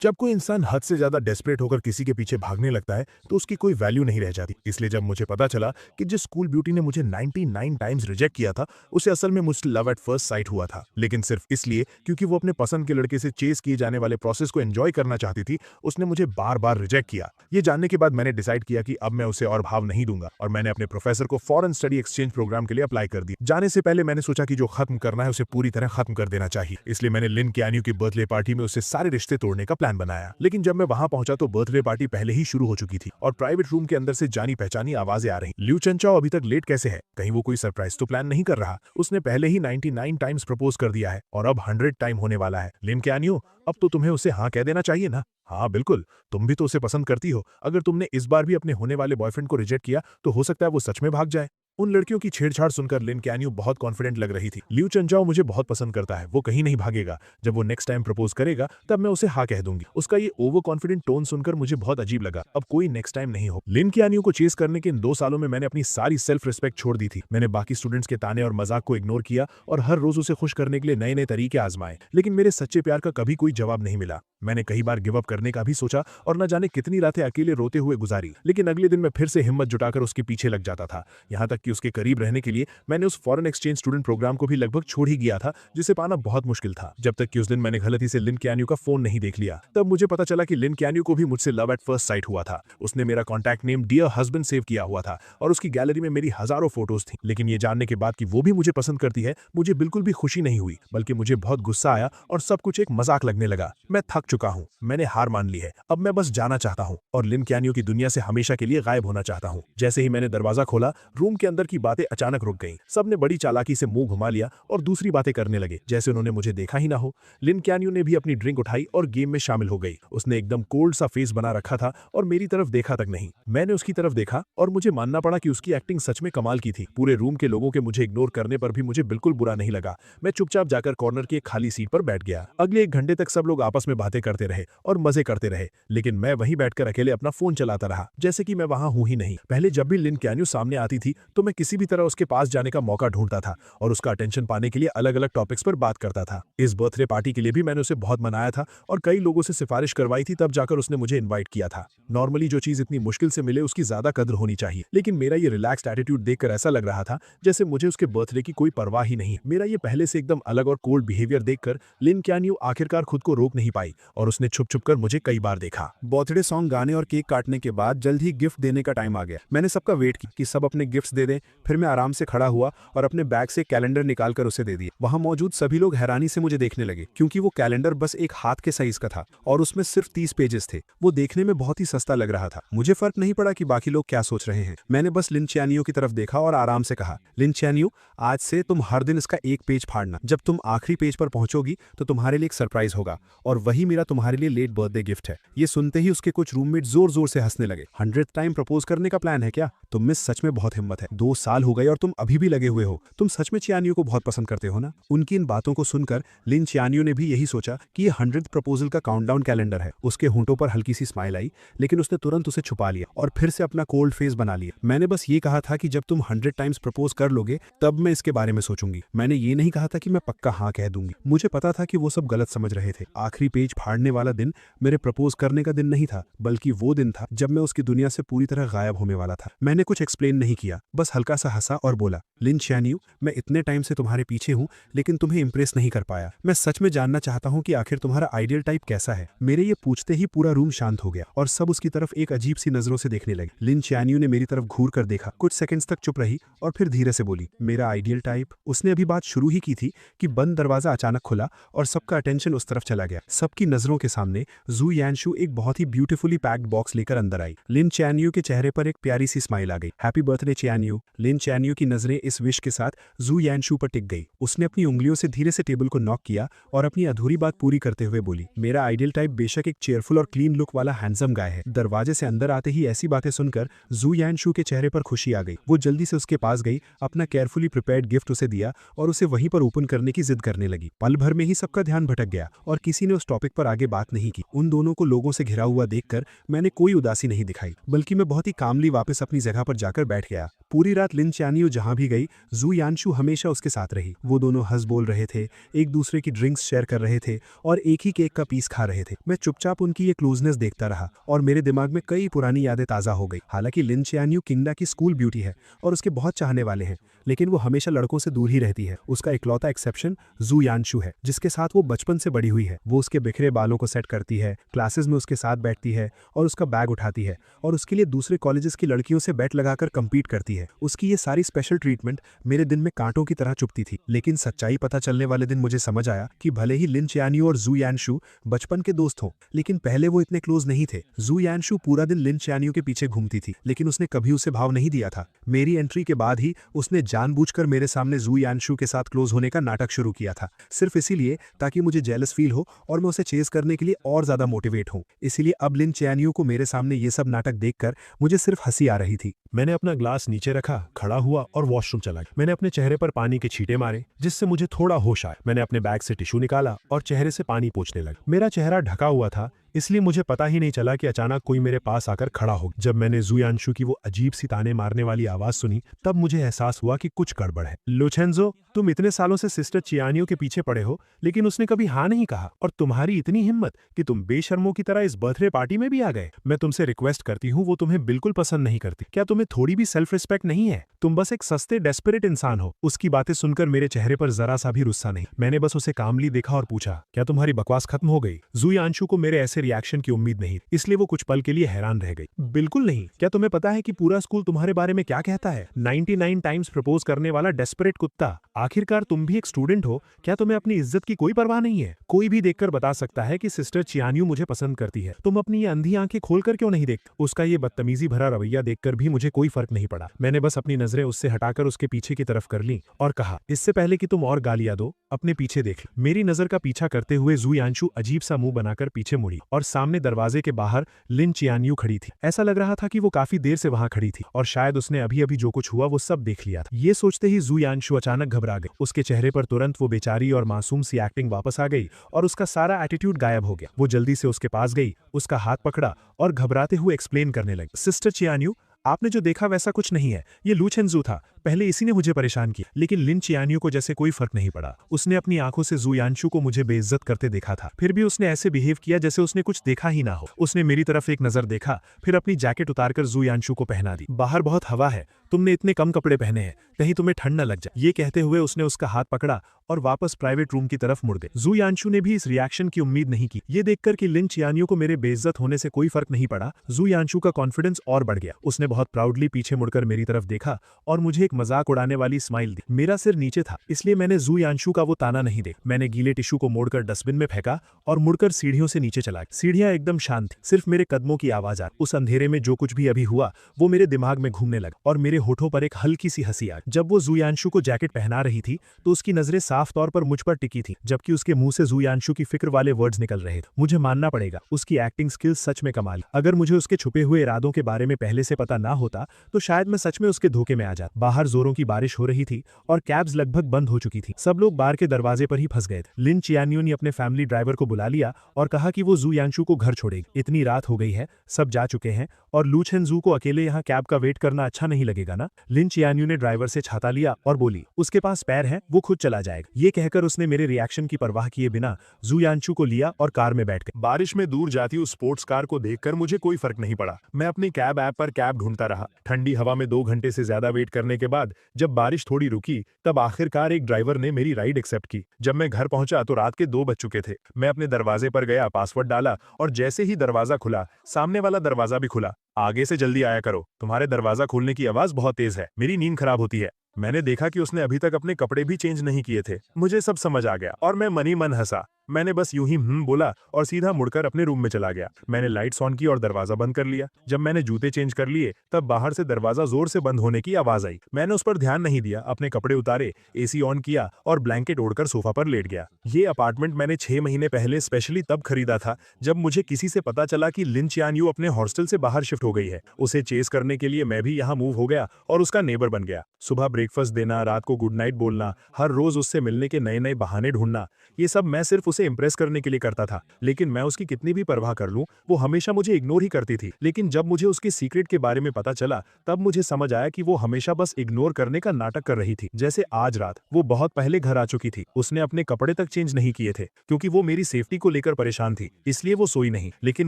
जब कोई इंसान हद से ज्यादा डेस्परेट होकर किसी के पीछे भागने लगता है तो उसकी कोई वैल्यू नहीं रह जाती। इसलिए जब मुझे पता चला कि जिस स्कूल ब्यूटी ने मुझे 99 टाइम्स रिजेक्ट किया था उसे असल में मुझसे लव एट फर्स्ट साइट हुआ था, लेकिन सिर्फ इसलिए क्योंकि वो अपने पसंद के लड़के से चेस किए जाने वाले प्रोसेस को एंजॉय करना चाहती थी, उसने मुझे बार बार रिजेक्ट किया। ये जानने के बाद मैंने डिसाइड किया कि अब मैं उसे और भाव नहीं दूंगा और मैंने अपने प्रोफेसर को फॉरेन स्टडी एक्सचेंज प्रोग्राम के लिए अप्लाई कर दिया। जाने से पहले मैंने सोचा कि जो खत्म करना है उसे पूरी तरह खत्म कर देना चाहिए। इसलिए मैंने लिन कैन्यू की बर्थडे पार्टी में उससे सारे रिश्ते तोड़ने का प्लान बनाया। लेकिन जब मैं वहां पहुंचा तो बर्थडे पार्टी पहले ही शुरू हो चुकी थी और प्राइवेट रूम के अंदर से जानी पहचानी आवाजें आ रही। ल्यू चेनचाओ अभी तक लेट कैसे है? कहीं वो कोई सरप्राइज तो प्लान नहीं कर रहा? उसने पहले ही 99 टाइम्स प्रपोज कर दिया है और अब 100 टाइम होने वाला है। लिन कैन्यू, अब तो तुम्हें उसे हाँ कह देना चाहिए ना। हाँ बिल्कुल, तुम भी तो उसे पसंद करती हो। अगर तुमने इस बार भी अपने होने वाले बॉयफ्रेंड को रिजेक्ट किया तो हो सकता है वो सच में भाग जाए। उन लड़कियों की छेड़छाड़ सुनकर लिन कैन्यू बहुत कॉन्फिडेंट लग रही थी। ल्यू चेनचाओ मुझे बहुत पसंद करता है, वो कहीं नहीं भागेगा। जब वो नेक्स्ट टाइम प्रपोज करेगा तब मैं उसे हाँ कह दूंगी। उसका ये ओवर कॉन्फिडेंट टोन सुनकर मुझे बहुत अजीब लगा। अब कोई नेक्स्ट टाइम नहीं हो। लिन कैन्यू को चेस करने के इन 2 सालों में मैंने अपनी सारी सेल्फ रिस्पेक्ट छोड़ दी थी। मैंने बाकी स्टूडेंट्स के ताने और मजाक को इग्नोर किया और हर रोज उसे खुश करने के लिए नए नए तरीके आजमाए, लेकिन मेरे सच्चे प्यार का कभी कोई जवाब नहीं मिला। मैंने कई बार गिव अप करने का भी सोचा और न जाने कितनी रातें अकेले रोते हुए गुजारी, लेकिन अगले दिन मैं फिर से हिम्मत जुटाकर उसके पीछे लग जाता था। यहाँ तक कि उसके करीब रहने के लिए मैंने उस फॉरेन एक्सचेंज स्टूडेंट प्रोग्राम को भी लगभग छोड़ ही गया था, जिसे पाना बहुत मुश्किल था। जब तक कि उस दिन मैंने गलती से लिन कैन्यू का फोन नहीं देख लिया। तब मुझे पता चला कि लिन कैन्यू को भी मुझसे लव एट फर्स्ट साइट हुआ था। उसने मेरा contact name dear husband save किया हुआ था और उसकी गैलरी में मेरी हजारों फोटोज थी। लेकिन ये जानने के बाद कि वो भी मुझे पसंद करती है, मुझे बिल्कुल भी खुशी नहीं हुई, बल्कि मुझे बहुत गुस्सा आया और सब कुछ एक मजाक लगने लगा। मैं थक चुका हूँ, मैंने हार मान ली है। अब मैं बस जाना चाहता हूँ और लिन कैन्यू की दुनिया से हमेशा के लिए गायब होना चाहता हूँ। जैसे ही मैंने दरवाजा खोला, रूम के अंदर की बातें अचानक रुक गईं। सबने बड़ी चालाकी से मुंह घुमा लिया और दूसरी बातें करने लगे, जैसे उन्होंने मुझे देखा ही ना हो। लिन कैन्यू ने भी अपनी ड्रिंक उठाई और गेम में शामिल हो गई। उसने एकदम कोल्ड सा फेस बना रखा था और मेरी तरफ देखा तक नहीं। मैंने उसकी तरफ देखा और मुझे मानना पड़ा कि उसकी एक्टिंग सच में कमाल की थी। पूरे रूम के लोगों के मुझे इग्नोर करने पर भी मुझे बिल्कुल बुरा नहीं लगा। मैं चुपचाप जाकर कॉर्नर की एक खाली सीट पर बैठ गया। अगले 1 घंटे तक सब लोग आपस में बातें करते रहे और मजे करते रहे, लेकिन मैं वहीं बैठकर अकेले अपना फोन चलाता रहा, जैसे कि मैं वहां हूं ही नहीं। पहले जब भी लिन कैन्यू सामने आती थी तो मैं किसी भी तरह उसके पास जाने का मौका ढूंढता था और उसका अटेंशन पाने के लिए अलग अलग टॉपिक्स पर बात करता था। इस बर्थडे पार्टी के लिए भी मैंने उसे बहुत मनाया था और कई लोगों से सिफारिश करवाई थी, तब जाकर उसने मुझे इन्वाइट किया था। नॉर्मली जो चीज इतनी मुश्किल से मिले उसकी ज्यादा कद्र होनी चाहिए, लेकिन मेरा ये रिलैक्स्ड एटीट्यूड देखकर ऐसा लग रहा था जैसे मुझे उसके बर्थडे की कोई परवाह ही नहीं। मेरा ये पहले से एकदम अलग और कोल्ड बिहेवियर देखकर लिन कैन्यू आखिरकार खुद को रोक नहीं पाई और उसने छुप छुप कर मुझे कई बार देखा। बर्थडे सॉन्ग गाने और केक काटने के बाद जल्द ही गिफ्ट देने का टाइम आ गया। मैंने सबका वेट किया कि सब अपने गिफ्ट्स दे दें। फिर मैं आराम से खड़ा हुआ और अपने बैग से कैलेंडर निकालकर उसे दे दिया। वहां मौजूद सभी लोग हैरानी से मुझे देखने लगे, क्योंकि वो कैलेंडर बस एक हाथ के साइज का था और उसमें सिर्फ 30 पेजेस थे। वो देखने में बहुत ही सस्ता लग रहा था। मुझे फर्क नहीं पड़ा कि बाकी लोग क्या सोच रहे हैं। मैंने बस लिन कैन्यू की तरफ देखा और आराम से कहा, लिन कैन्यू, आज से तुम हर दिन इसका एक पेज फाड़ना। जब तुम आखिरी पेज पर पहुंचोगी तो तुम्हारे लिए एक सरप्राइज होगा और वही मेरा तुम्हारे लिए लेट बर्थडे गिफ्ट है। ये सुनते ही उसके कुछ रूममेट जोर जोर से हंसने लगे। 100th टाइम प्रपोज करने का प्लान है क्या? तुम में सच में बहुत हिम्मत है। 2 साल हो गए और तुम अभी भी लगे हुए हो। तुम सच में चियानियो को बहुत पसंद करते हो ना? उनकी इन बातों को सुनकर लिन चियानियो ने भी यही सोचा कि ये 100th प्रपोजल का काउंटडाउन कैलेंडर है। उसके होंठों पर हल्की सी स्माइल आई, लेकिन उसने तुरंत उसे छुपा लिया और फिर से अपना कोल्ड फेस बना लिया। मैंने बस ये कहा था कि जब तुम 100 टाइम्स प्रपोज कर लोगे तब मैं इसके बारे में सोचूंगी। मैंने ये नहीं कहा था कि मैं पक्का हाँ कह दूंगी। मुझे पता था कि वो सब गलत समझ रहे थे। आखिरी पेज फाड़ने वाला दिन मेरे प्रपोज करने का दिन नहीं था, बल्कि वो दिन था जब मैं उसकी दुनिया से पूरी तरह गायब होने वाला था। मैंने कुछ एक्सप्लेन नहीं किया, बस हल्का सा हंसा और बोला, लिन कैन्यू, मैं इतने टाइम से तुम्हारे पीछे हूँ लेकिन तुम्हें इंप्रेस नहीं कर पाया। मैं सच में जानना चाहता हूँ कि आखिर तुम्हारा आइडियल टाइप कैसा है। मेरे ये पूछते ही पूरा रूम शांत हो गया और सब उसकी तरफ एक अजीब सी नजरों से देखने लगे। लिन कैन्यू ने मेरी तरफ घूर कर देखा, कुछ सेकंड्स तक चुप रही और फिर धीरे से बोली, मेरा आइडियल टाइप। उसने अभी बात शुरू ही की थी कि बंद दरवाजा अचानक खुला और सबका अटेंशन उस तरफ चला गया। सबकी नजरों के सामने जू यानशु एक बहुत ही ब्यूटीफुली पैक्ड बॉक्स लेकर अंदर आई। लिन कैन्यू के चेहरे पर एक प्यारी सी स्माइल आ गई। Happy birthday चियानियो। लिन कैन्यू की नजरें इस विश के साथ जू यानशु पर टिक गई। उसने अपनी उंगलियों से धीरे से टेबल को नॉक किया और अपनी अधूरी बात पूरी करते हुए बोली, मेरा आइडियल टाइप बेशक एक चेयरफुल और क्लीन लुक वाला हैंडसम गाय है। दरवाजे से अंदर आते ही ऐसी बातें सुनकर जू यानशु के चेहरे पर खुशी आ गई। वो जल्दी से उसके पास गई, अपना केयरफुली प्रिपेयर्ड गिफ्ट उसे दिया और उसे वहीं पर ओपन करने की जिद करने लगी। पल भर में ही सबका ध्यान भटक गया और किसी ने उस टॉपिक पर आगे बात नहीं की। उन दोनों को लोगों से घिरा हुआ देखकर मैंने कोई उदासी नहीं दिखाई, बल्कि मैं बहुत ही कामली वापस अपनी जगह पर जाकर बैठ गया। पूरी रात लिन च्यानियो जहां भी गई, जू यानशु हमेशा उसके साथ रही। वो दोनों हंस बोल रहे थे, एक दूसरे की ड्रिंक्स शेयर कर रहे थे और एक ही केक का पीस खा रहे थे। मैं चुपचाप उनकी ये क्लोजनेस देखता रहा और मेरे दिमाग में कई पुरानी यादें ताज़ा हो गई। हालांकि लिन च्यानियो किंगडा की स्कूल ब्यूटी है और उसके बहुत चाहने वाले हैं, लेकिन वो हमेशा लड़कों से दूर ही रहती है। उसका इकलौता एक्सेप्शन जू यानशु है, जिसके साथ वो बचपन से बड़ी हुई है। वो उसके बिखरे बालों को सेट करती है, क्लासेस में उसके साथ बैठती है और उसका बैग उठाती है और उसके लिए दूसरे कॉलेजेस की लड़कियों से बैट लगाकर compete करती है। उसकी ये सारी स्पेशल ट्रीटमेंट मेरे दिन में कांटों की तरह चुभती थी। लेकिन सच्चाई पता चलने वाले दिन मुझे समझ आया कि भले ही लिन च्यानियो और जू यानशु बचपन के दोस्त हों, लेकिन पहले वो इतने क्लोज नहीं थे। जू यानशु पूरा दिन लिन च्यानियो के पीछे घूमती थी, लेकिन उसने कभी उसे भाव नहीं दिया था। मेरी एंट्री के बाद ही उसने जानबूझकर मेरे सामने जू यानशु के साथ क्लोज होने का नाटक शुरू किया था, सिर्फ इसीलिए ताकि मुझे जेलस फील हो और मैं उसे चेज करने के लिए और ज्यादा मोटिवेट हूं। इसीलिए अब लिन च्यानियो को मेरे सामने ये सब नाटक देखकर मुझे सिर्फ हंसी आ रही थी। मैंने अपना ग्लास नीचे रखा, खड़ा हुआ और वॉशरूम चला गया। मैंने अपने चेहरे पर पानी के छींटे मारे, जिससे मुझे थोड़ा होश आया। मैंने अपने बैग से टिश्यू निकाला और चेहरे से पानी पोंछने लगा। मेरा चेहरा ढका हुआ था, इसलिए मुझे पता ही नहीं चला कि अचानक कोई मेरे पास आकर खड़ा हो गया। जब मैंने जू यानशु की वो अजीब सी ताने मारने वाली आवाज सुनी, तब मुझे एहसास हुआ कि कुछ गड़बड़ है। लुचेंजो, तुम इतने सालों से सिस्टर चियानियो के पीछे पड़े हो, लेकिन उसने कभी हाँ नहीं कहा, और तुम्हारी इतनी हिम्मत कि तुम बेशर्मों की तरह इस बर्थडे पार्टी में भी आ गए। मैं तुमसे रिक्वेस्ट करती हूँ, वो तुम्हें बिल्कुल पसंद नहीं करती। क्या तुम्हें थोड़ी भी सेल्फ रिस्पेक्ट नहीं है? तुम बस एक सस्ते डेस्परेट इंसान हो। उसकी बातें सुनकर मेरे चेहरे पर जरा सा भी गुस्सा नहीं। मैंने बस उसे कामली देखा और पूछा, क्या तुम्हारी बकवास खत्म हो गई? जू यानशु को मेरे ऐसे रिएक्शन की उम्मीद नहीं, इसलिए वो कुछ पल के लिए हैरान रह गई। बिल्कुल नहीं। क्या तुम्हें पता है कि पूरा स्कूल तुम्हारे बारे में क्या कहता है? 99 टाइम्स प्रपोज करने वाला डेस्परेट कुत्ता। आखिरकार तुम भी एक स्टूडेंट हो, क्या तुम्हें अपनी इज्जत की कोई परवाह नहीं है? कोई भी देखकर बता सकता है कि सिस्टर चियानियो मुझे पसंद करती है। तुम अपनी ये अंधी आंखें खोलकर क्यों नहीं देखते? उसका ये बदतमीजी भरा रवैया देखकर भी मुझे कोई फर्क नहीं पड़ा। मैंने बस अपनी नजरें उससे हटाकर उसके पीछे की तरफ कर ली और कहा, इससे पहले कि तुम और गालियां दो, अपने पीछे देख लो। मेरी नजर का पीछा करते हुए जू यानशु अजीब सा मुंह बनाकर पीछे मुड़ी और सामने दरवाजे के बाहर लिन चियानियो खड़ी थी। ऐसा लग रहा था कि वो काफी देर से वहां खड़ी थी और शायद उसने अभी अभी जो कुछ हुआ वो सब देख लिया था। ये सोचते ही जू यानशु अचानक घबरा गई। उसके चेहरे पर तुरंत वो बेचारी और मासूम सी एक्टिंग वापस आ गई और उसका सारा एटीट्यूड गायब हो गया। वो जल्दी से उसके पास गई, उसका हाथ पकड़ा और घबराते हुए एक्सप्लेन करने लगी, सिस्टर चियानियो, आपने जो देखा वैसा कुछ नहीं है। ये लुचेंजू था। पहले इसी ने मुझे परेशान किया, लेकिन लिन चियानियो को जैसे कोई फर्क नहीं पड़ा। उसने अपनी आंखों से जू यानशु को मुझे बेइज्जत करते देखा था, फिर भी उसने ऐसे बिहेव किया जैसे उसने कुछ देखा ही ना हो। उसने मेरी तरफ एक नजर देखा, फिर अपनी जैकेट उतारकर जू यानशु को पहना दी। बाहर बहुत हवा है, तुमने इतने कम कपड़े पहने हैं, कहीं तुम्हें ठंड न लग जाए। ये कहते हुए उसने उसका हाथ पकड़ा और वापस प्राइवेट रूम की तरफ मुड़ गए। जू यानशु ने भी इस रिएक्शन की उम्मीद नहीं की। ये देखकर कि लिन चियानियो को मेरे बेइज्जत होने से कोई फर्क नहीं पड़ा, जू यानशु का कॉन्फिडेंस और बढ़ गया। उसने बहुत प्राउडली पीछे मुड़कर मेरी तरफ देखा और मुझे एक मजाक उड़ाने वाली स्माइल दी। मेरा सिर नीचे था, इसलिए मैंने जू यानशु का वो ताना नहीं देखा। मैंने गीले टिश्यू को मोड़कर डस्टबिन में फेंका और मुड़कर सीढ़ियों से नीचे चला गया। सीढ़ियां एकदम शांत थी, सिर्फ मेरे कदमों की आवाज आ। उस अंधेरे में जो कुछ भी अभी हुआ वो मेरे दिमाग में घूमने लगा और मेरे होठों पर एक हल्की सी हंसी आ। जब वो जू यानशु को जैकेट पहना रही थी तो उसकी नजरें साफ तौर पर मुझ पर टिकी थी, जबकि उसके मुंह से जू यानशु की फिक्र वाले वर्ड्स निकल रहे थे। मुझे मानना पड़ेगा, उसकी एक्टिंग स्किल्स सच में कमाल। अगर मुझे उसके छुपे हुए इरादों के बारे में पहले से पता ना होता तो शायद मैं सच में उसके धोखे में आ जाता। बाहर जोरों की बारिश हो रही थी और कैब्स लगभग बंद हो चुकी थी। सब लोग बार के दरवाजे पर ही फंस गए थे। लिन चियानियो ने अपने फैमिली ड्राइवर को बुला लिया और कहा कि वो जू यानशु को घर छोड़ेगी। इतनी रात हो गई है, सब जा चुके हैं और लुचेंजू को अकेले यहाँ कैब का वेट करना अच्छा नहीं लगेगा ना। लिन चियानियो ने ड्राइवर से छाता लिया और बोली, उसके पास पैर है, वो खुद चला जाएगा। ये कहकर उसने मेरे रिएक्शन की परवाह किए बिना जू यानशु को लिया और कार में बैठ गए। बारिश में दूर जाती उस स्पोर्ट्स कार को देखकर मुझे कोई फर्क नहीं पड़ा। मैं अपनी कैब ऐप पर कैब ढूंढता रहा। ठंडी हवा में 2 घंटे से ज्यादा वेट करने के बाद जब बारिश थोड़ी रुकी, तब आखिरकार एक ड्राइवर ने मेरी राइड एक्सेप्ट की। जब मैं घर पहुंचा तो रात के 2 बज चुके थे। मैं अपने दरवाजे पर गया, पासवर्ड डाला और जैसे ही दरवाजा खुला, सामने वाला दरवाजा भी खुला। आगे से जल्दी आया करो, तुम्हारे दरवाजा खोलने की आवाज बहुत तेज है, मेरी नींद खराब होती है। मैंने देखा कि उसने अभी तक अपने कपड़े भी चेंज नहीं किए थे। मुझे सब समझ आ गया और मैं मन ही मन हंसा। मैंने बस यूं ही बोला और सीधा मुड़कर अपने रूम में चला गया। मैंने लाइट्स ऑन की और दरवाजा बंद कर लिया। जब मैंने जूते चेंज कर लिए तब बाहर से दरवाजा जोर से बंद होने की आवाज आई। मैंने उस पर ध्यान नहीं दिया, अपने कपड़े उतारे, एसी ऑन किया और ब्लैंकेट ओढ़कर सोफा पर लेट गया। ये अपार्टमेंट मैंने 6 महीने पहले स्पेशली तब खरीदा था जब मुझे किसी से पता चला कि लिन चियानियो अपने हॉस्टल से बाहर शिफ्ट हो गई है। उसे चेस करने के लिए मैं भी यहाँ मूव हो गया और उसका नेबर बन गया। सुबह ब्रेकफास्ट देना, रात को गुड नाइट बोलना, हर रोज उससे मिलने के नए नए बहाने ढूंढना, ये सब मैं सिर्फ उसे इम्प्रेस करने के लिए करता था, लेकिन मैं उसकी कितनी भी परवाह कर लूं, वो हमेशा मुझे इग्नोर ही करती थी। लेकिन जब मुझे उसके सीक्रेट के बारे में पता चला, तब मुझे समझ आया कि वो हमेशा बस इग्नोर करने का नाटक कर रही थी। जैसे आज रात वो बहुत पहले घर आ चुकी थी, उसने अपने कपड़े तक चेंज नहीं किए थे क्योंकि वो मेरी सेफ्टी को लेकर परेशान थी, इसलिए वो सोई नहीं। लेकिन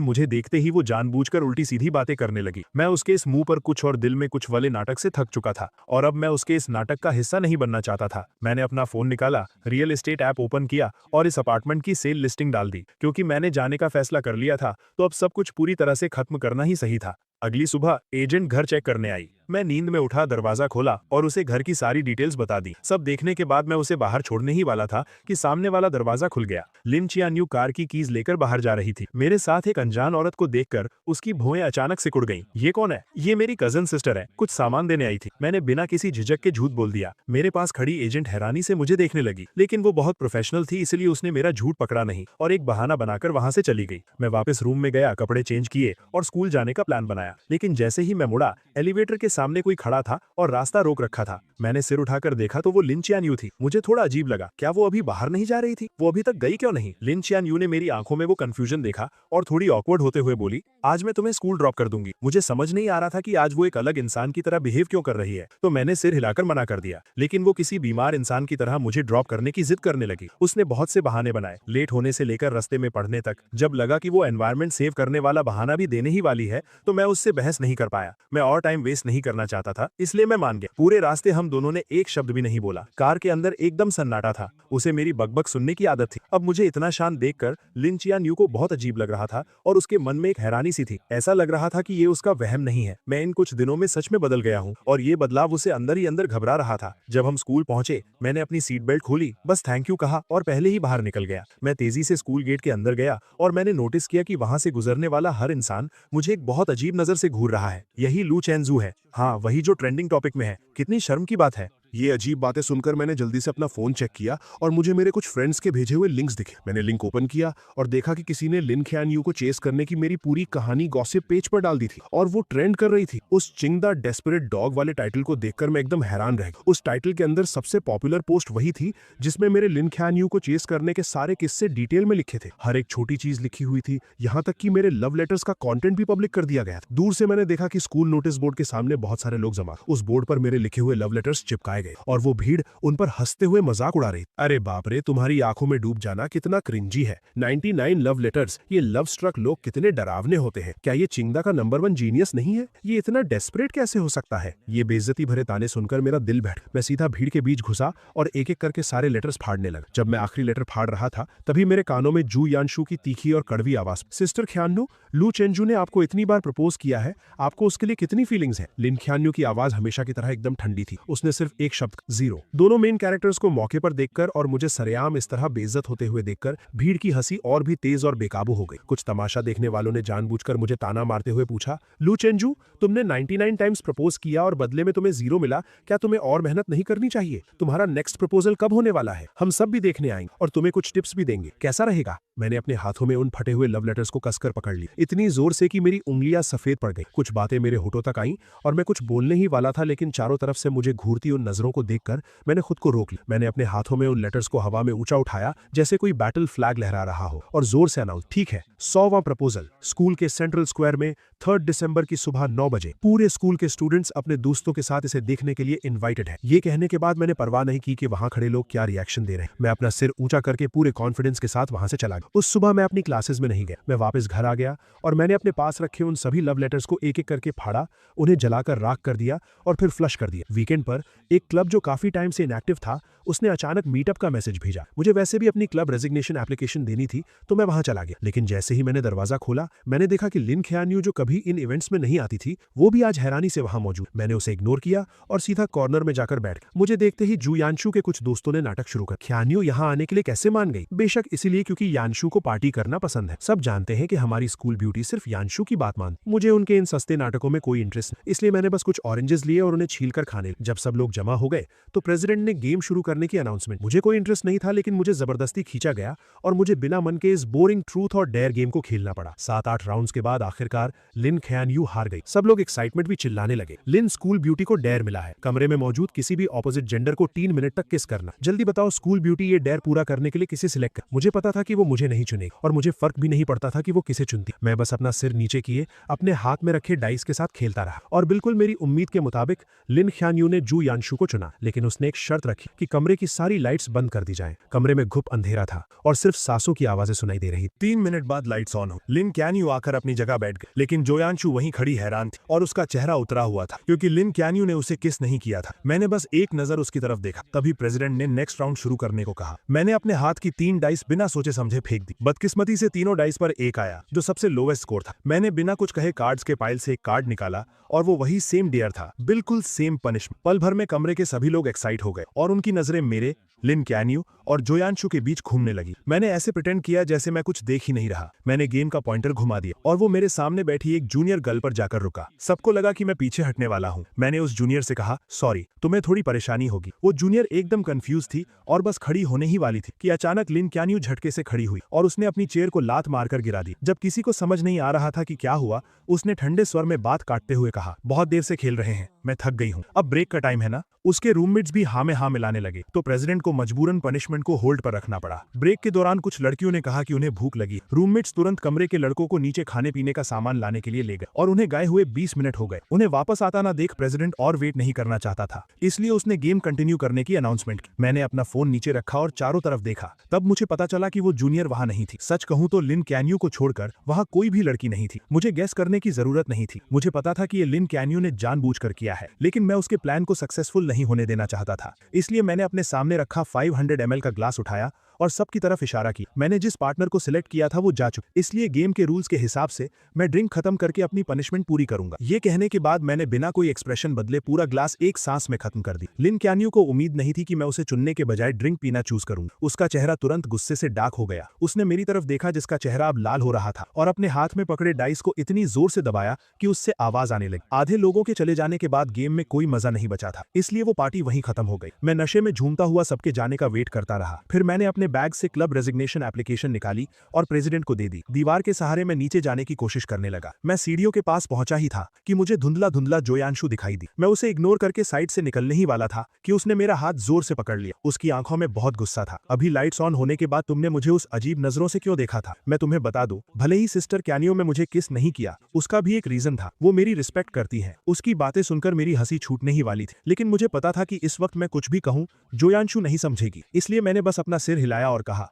मुझे देखते ही वो जानबूझकर उल्टी सीधी बातें करने लगी। मैं उसके इस मुंह पर कुछ और दिल में कुछ वाले नाटक से थक चुका था और अब मैं उसके इस नाटक का हिस्सा नहीं बनना चाहता था। मैंने अपना फोन निकाला, रियल एस्टेट ऐप ओपन किया और इस अपार्टमेंट की सेल लिस्टिंग डाल दी। क्योंकि मैंने जाने का फैसला कर लिया था, तो अब सब कुछ पूरी तरह से खत्म करना ही सही था। अगली सुबह एजेंट घर चेक करने आई। मैं नींद में उठा, दरवाजा खोला और उसे घर की सारी डिटेल्स बता दी। सब देखने के बाद मैं उसे बाहर छोड़ने ही वाला था कि सामने वाला दरवाजा खुल गया। लिन चियान्यू कार की कीज लेकर बाहर जा रही थी। मेरे साथ एक अनजान औरत को देखकर उसकी भौएं अचानक सिकुड़ गईं। ये कौन है? ये मेरी कजन सिस्टर है, कुछ सामान देने आई थी। मैंने बिना किसी झिझक के झूठ बोल दिया। मेरे पास खड़ी एजेंट हैरानी से मुझे देखने लगी, लेकिन वो बहुत प्रोफेशनल थी, इसलिए उसने मेरा झूठ पकड़ा नहीं और एक बहाना बनाकर वहां से चली गई। मैं वापस रूम में गया, कपड़े चेंज किए और स्कूल जाने का प्लान बनाया। लेकिन जैसे ही मैं मुड़ा, एलिवेटर के सामने कोई खड़ा था और रास्ता रोक रखा था। मैंने सिर उठाकर देखा तो वो लिन चियान्यू थी। मुझे थोड़ा अजीब लगा, क्या वो अभी बाहर नहीं जा रही थी? वो अभी तक गई क्यों नहीं? लिन चियान्यू ने मेरी आंखों में वो कंफ्यूजन देखा और थोड़ी ऑकवर्ड होते हुए बोली, आज मैं तुम्हें स्कूल ड्रॉप कर दूंगी। मुझे समझ नहीं आ रहा था कि आज वो एक अलग इंसान की तरह बिहेव क्यों कर रही है, तो मैंने सिर हिलाकर मना कर दिया। लेकिन वो किसी बीमार इंसान की तरह मुझे ड्रॉप करने की जिद करने लगी। उसने बहुत से बहाने बनाए, लेट होने से लेकर रास्ते में पढ़ने तक। जब लगा कि वो एनवायरनमेंट सेव करने वाला बहाना भी देने ही वाली है, तो मैं उससे बहस नहीं कर पाया। मैं और टाइम वेस्ट नहीं करना चाहता था, इसलिए मैं मान गया। पूरे रास्ते हम दोनों ने एक शब्द भी नहीं बोला। कार के अंदर एकदम सन्नाटा था। उसे मेरी बकबक सुनने की आदत थी। अब मुझे इतना शांत देखकर लिन चियान्यू को बहुत अजीब लग रहा था और उसके मन में एक हैरानी सी थी। ऐसा लग रहा था कि ये उसका वहम नहीं है। मैं इन कुछ दिनों में सच में बदल गया हूँ और ये बदलाव उसे अंदर ही अंदर घबरा रहा था। जब हम स्कूल पहुंचे, मैंने अपनी सीट बेल्ट खोली, बस थैंक यू कहा और पहले ही बाहर निकल गया। मैं तेजी से स्कूल गेट के अंदर गया और मैंने नोटिस किया कि वहां से गुजरने वाला हर इंसान मुझे एक बहुत अजीब नजर से घूर रहा है। यही लू चेंजू है। हाँ, वही जो ट्रेंडिंग टॉपिक में है। कितनी शर्म की बात है। ये अजीब बातें सुनकर मैंने जल्दी से अपना फोन चेक किया और मुझे मेरे कुछ फ्रेंड्स के भेजे हुए लिंक्स दिखे। मैंने लिंक ओपन किया और देखा कि किसी ने लिन ख्यान्यू को चेस करने की मेरी पूरी कहानी गॉसिप पेज पर डाल दी थी और वो ट्रेंड कर रही थी। उस चिंग द डेस्परेट डॉग वाले टाइटल को देखकर मैं एकदम हैरान रह गया। उस टाइटल के अंदर सबसे पॉपुलर पोस्ट वही थी जिसमें मेरे लिन ख्यान्यू को चेस करने के सारे किस्से डिटेल में लिखे थे। हर एक छोटी चीज लिखी हुई थी, यहाँ तक कि मेरे लव लेटर्स का कंटेंट भी पब्लिक कर दिया गया था। दूर से मैंने देखा कि स्कूल नोटिस बोर्ड के सामने बहुत सारे लोग जमा। उस बोर्ड पर मेरे लिखे हुए लव लेटर्स चिपकाए गए और वो भीड़ उन पर हंसते हुए मजाक उड़ा रही। अरे बाप रे, तुम्हारी आंखों में डूब जाना कितना क्रिंजी है। 99 लव लेटर्स। ये लव स्ट्रक लोग कितने डरावने होते हैं। क्या ये चिंगदा का नंबर 1 जीनियस नहीं है? ये इतना डेस्परेट कैसे हो सकता है? ये बेइज्जती भरे ताने सुनकर मेरा दिल बैठ। मैं सीधा भीड़ के बीच घुसा और एक एक करके सारे लेटर्स फाड़ने लगा। जब मैं आखिरी लेटर फाड़ रहा था, तभी मेरे कानों में जू यानशु की तीखी और कड़वी आवाज, सिस्टर ख्यान्यू, लू चेंजू ने आपको इतनी बार प्रपोज किया है, आपको उसके लिए कितनी फीलिंग्स हैं? लिन ख्यान्यू की आवाज हमेशा की तरह एकदम ठंडी थी। उसने सिर्फ एक शब्द, जीरो। दोनों मेन कैरेक्टर्स को मौके पर देखकर और मुझे सरेआम इस तरह बेइज्जत होते हुए देखकर भीड़ की हंसी और भी तेज और बेकाबू हो गई। कुछ तमाशा देखने वालों ने जानबूझकर मुझे ताना मारते हुए पूछा, लू चेंजू, तुमने 99 टाइम्स प्रपोज किया और बदले में तुम्हें जीरो मिला, क्या तुम्हें और मेहनत नहीं करनी चाहिए? तुम्हारा नेक्स्ट प्रपोजल कब होने वाला है? हम सब भी देखने आएंगे और तुम्हें कुछ टिप्स भी देंगे, कैसा रहेगा? मैंने अपने हाथों में उन फटे हुए लव लेटर्स को कसकर पकड़ ली, इतनी जोर से कि मेरी उंगलियां सफेद पड़ गई। कुछ बातें मेरे होठों तक आईं और मैं कुछ बोलने ही वाला था, लेकिन चारों तरफ से मुझे घूरती उन नजरों को देखकर मैंने खुद को रोक लिया। मैंने अपने हाथों में उन लेटर्स को हवा में ऊंचा उठाया जैसे कोई बैटल फ्लैग लहरा रहा हो और जोर से अनाउंस, ठीक है, 100वां प्रपोजल। स्कूल के सेंट्रल स्क्वायर में 3 दिसंबर की सुबह 9 बजे पूरे स्कूल के स्टूडेंट्स अपने दोस्तों के साथ इसे देखने के लिए इनवाइटेड है। ये कहने के बाद मैंने परवाह नहीं की कि वहां खड़े लोग क्या रिएक्शन दे रहे हैं। मैं अपना सिर ऊंचा करके पूरे कॉन्फिडेंस के साथ वहां से चला गया। उस सुबह मैं अपनी क्लासेस में नहीं गया। मैं वापस घर आ गया और मैंने अपने पास रखे उन सभी लव लेटर्स को एक एक करके फाड़ा, उन्हें जलाकर राख कर दिया और फिर फ्लश कर दिया। वीकेंड पर एक क्लब जो काफी टाइम से इनएक्टिव था, उसने अचानक मीटअप का मैसेज भेजा। मुझे वैसे भी अपनी क्लब रेजिग्नेशन एप्लीकेशन देनी थी, तो मैं वहां चला गया। लेकिन जैसे ही मैंने दरवाजा खोला, मैंने देखा कि लिन ख्यान्यू, जो कभी इन इवेंट्स में नहीं आती थी, वो भी आज हैरानी से वहां मौजूद। मैंने उसे इग्नोर किया और सीधा कॉर्नर में जाकर बैठ गया। मुझे देखते ही जू यानशु के कुछ दोस्तों ने नाटक शुरू कर, ख्यान्यू यहाँ आने के लिए कैसे मान गई? बेशक इसीलिए क्योंकि यानशु यानशु को पार्टी करना पसंद है। सब जानते हैं कि हमारी स्कूल ब्यूटी सिर्फ यानशु की बात मानती। मुझे उनके इन सस्ते नाटकों में कोई इंटरेस्ट नहीं, इसलिए मैंने बस कुछ ऑरेंजेस लिए और उन्हें छीलकर खाने। जब सब लोग जमा हो गए तो प्रेसिडेंट ने गेम शुरू करने की अनाउंसमेंट। मुझे कोई इंटरेस्ट नहीं था, लेकिन मुझे जबरदस्ती खींचा गया और मुझे बिना मन के इस बोरिंग ट्रूथ और डेयर गेम को खेलना पड़ा। 7-8 राउंड्स के बाद आखिरकार लिन ख्यानयू हार गई। सब लोग एक्साइटमेंट भी चिल्लाने लगे। लिन स्कूल ब्यूटी को डेयर मिला है, कमरे में मौजूद किसी भी ऑपोजिट जेंडर को 3 मिनट तक किस करना। जल्दी बताओ स्कूल ब्यूटी ये डेयर पूरा करने के लिए किसे सिलेक्ट कर। मुझे पता था कि वो मुझे नहीं चुनेगी और मुझे फर्क भी नहीं पड़ता था कि वो किसे चुनती। मैं बस अपना सिर नीचे किए अपने हाथ में रखे डाइस के साथ खेलता रहा और बिल्कुल मेरी उम्मीद के मुताबिक लिन ख्यानयू ने जू यानशु को चुना। लेकिन उसने एक शर्त रखी कि कमरे की सारी लाइट्स बंद कर दी जाएं। कमरे में घुप अंधेरा था और सिर्फ सांसों की आवाजें सुनाई दे रही। 3 मिनट बाद लाइट्स ऑन हो। लिन कैन्यू आकर अपनी जगह बैठ गई, लेकिन जोयांशु वहीं खड़ी हैरान थी और उसका चेहरा उतरा हुआ था क्योंकि लिन कैन्यू ने उसे किस नहीं किया था। मैंने बस एक नजर उसकी तरफ देखा, तभी प्रेसिडेंट ने नेक्स्ट राउंड शुरू करने को कहा। मैंने अपने हाथ की 3 डाइस बिना सोचे समझे फेंक दी। बदकिस्मती से तीनों डाइस पर एक आया, जो सबसे लोवेस्ट स्कोर था। मैंने बिना कुछ कहे कार्ड्स के पाइल से एक कार्ड निकाला और वो वही सेम डेयर था, बिल्कुल सेम पनिशमेंट। पल भर में कमरे के सभी लोग एक्साइट हो गए और उनकी नजरें मेरे, लिन कैन्यू और जोयांशु के बीच घूमने लगी। मैंने ऐसे प्रिटेंड किया जैसे मैं कुछ देख ही नहीं रहा। मैंने गेम का पॉइंटर घुमा दिया और वो मेरे सामने बैठी एक जूनियर गर्ल पर जाकर रुका। सबको लगा कि मैं पीछे हटने वाला हूँ। मैंने उस जूनियर से कहा, सॉरी, तुम्हें थोड़ी परेशानी होगी। वो जूनियर एकदम कंफ्यूज थी और बस खड़ी होने ही वाली थी कि अचानक लिन कैन्यू झटके से खड़ी हुई और उसने अपनी चेयर को लात मारकर गिरा दी। जब किसी को समझ नहीं आ रहा था कि क्या हुआ, उसने ठंडे स्वर में बात काटते हुए कहा, बहुत देर से खेल रहे हैं, मैं थक गई हूँ, अब ब्रेक का टाइम है ना। उसके रूममेट्स भी हाँ में हाँ मिलाने लगे तो प्रेसिडेंट को मजबूरन पनिशमेंट को होल्ड पर रखना पड़ा। ब्रेक के दौरान कुछ लड़कियों ने कहा कि उन्हें भूख लगी। रूममेट्स तुरंत कमरे के लड़कों को नीचे खाने पीने का सामान लाने के लिए ले गए और उन्हें गए हुए 20 मिनट हो गए। उन्हें वापस आता ना देख प्रेसिडेंट और वेट नहीं करना चाहता था, इसलिए उसने गेम कंटिन्यू करने की अनाउंसमेंट की। मैंने अपना फोन नीचे रखा और चारों तरफ देखा। तब मुझे पता चला कि वो जूनियर वहां नहीं थी। सच कहूं तो लिन कैन्यू को छोड़कर वहां कोई भी लड़की नहीं थी। मुझे गैस करने की जरूरत नहीं थी। मुझे पता था कि ये लिन कैन्यू ने जानबूझकर किया है, लेकिन मैं उसके प्लान को सक्सेसफुल नहीं होने देना चाहता था। इसलिए मैंने अपने सामने रखा 500 ml का ग्लास उठाया और सबकी तरफ इशारा की। मैंने जिस पार्टनर को सिलेक्ट किया था वो जा चुका, इसलिए गेम के रूल्स के हिसाब से मैं ड्रिंक खत्म करके अपनी पनिशमेंट पूरी करूंगा। ये कहने के बाद मैंने बिना कोई एक्सप्रेशन बदले पूरा ग्लास एक सांस में खत्म कर दी। लिन कैन्यू को उम्मीद नहीं थी कि मैं उसे चुनने के बजाय ड्रिंक पीना चूज करूंगा। उसका चेहरा तुरंत गुस्से से डार्क हो गया। उसने मेरी तरफ देखा जिसका चेहरा अब लाल हो रहा था और अपने हाथ में पकड़े डाइस को इतनी जोर से दबाया कि उससे आवाज आने लगी। आधे लोगों के चले जाने के बाद गेम में कोई मजा नहीं बचा था, इसलिए वो पार्टी वहीं खत्म हो गई। मैं नशे में झूमता हुआ सबके जाने का वेट करता रहा। फिर मैंने अपने बैग से क्लब रेजिग्नेशन एप्लीकेशन निकाली और प्रेसिडेंट को दे दी। दीवार के सहारे मैं नीचे जाने की कोशिश करने लगा। मैं सीढ़ियों के पास पहुंचा ही था कि मुझे धुंधला धुंधला जोयांशु दिखाई दी। मैं उसे इग्नोर करके साइड से निकलने ही वाला था कि उसने मेरा हाथ जोर से पकड़ लिया। उसकी आंखों में बहुत गुस्सा था। अभी लाइट्स ऑन होने के बाद तुमने मुझे उस अजीब नजरों से क्यों देखा था? मैं तुम्हें बता दूं, भले ही सिस्टर कैनियो में मुझे किस नहीं किया, उसका भी एक रीजन था। वो मेरी रिस्पेक्ट करती है। उसकी बातें सुनकर मेरी हंसी छूटने ही वाली थी, लेकिन मुझे पता था कि इस वक्त मैं कुछ भी कहूं जोयांशु नहीं समझेगी, इसलिए मैंने बस अपना सिर हिलाया और कहा,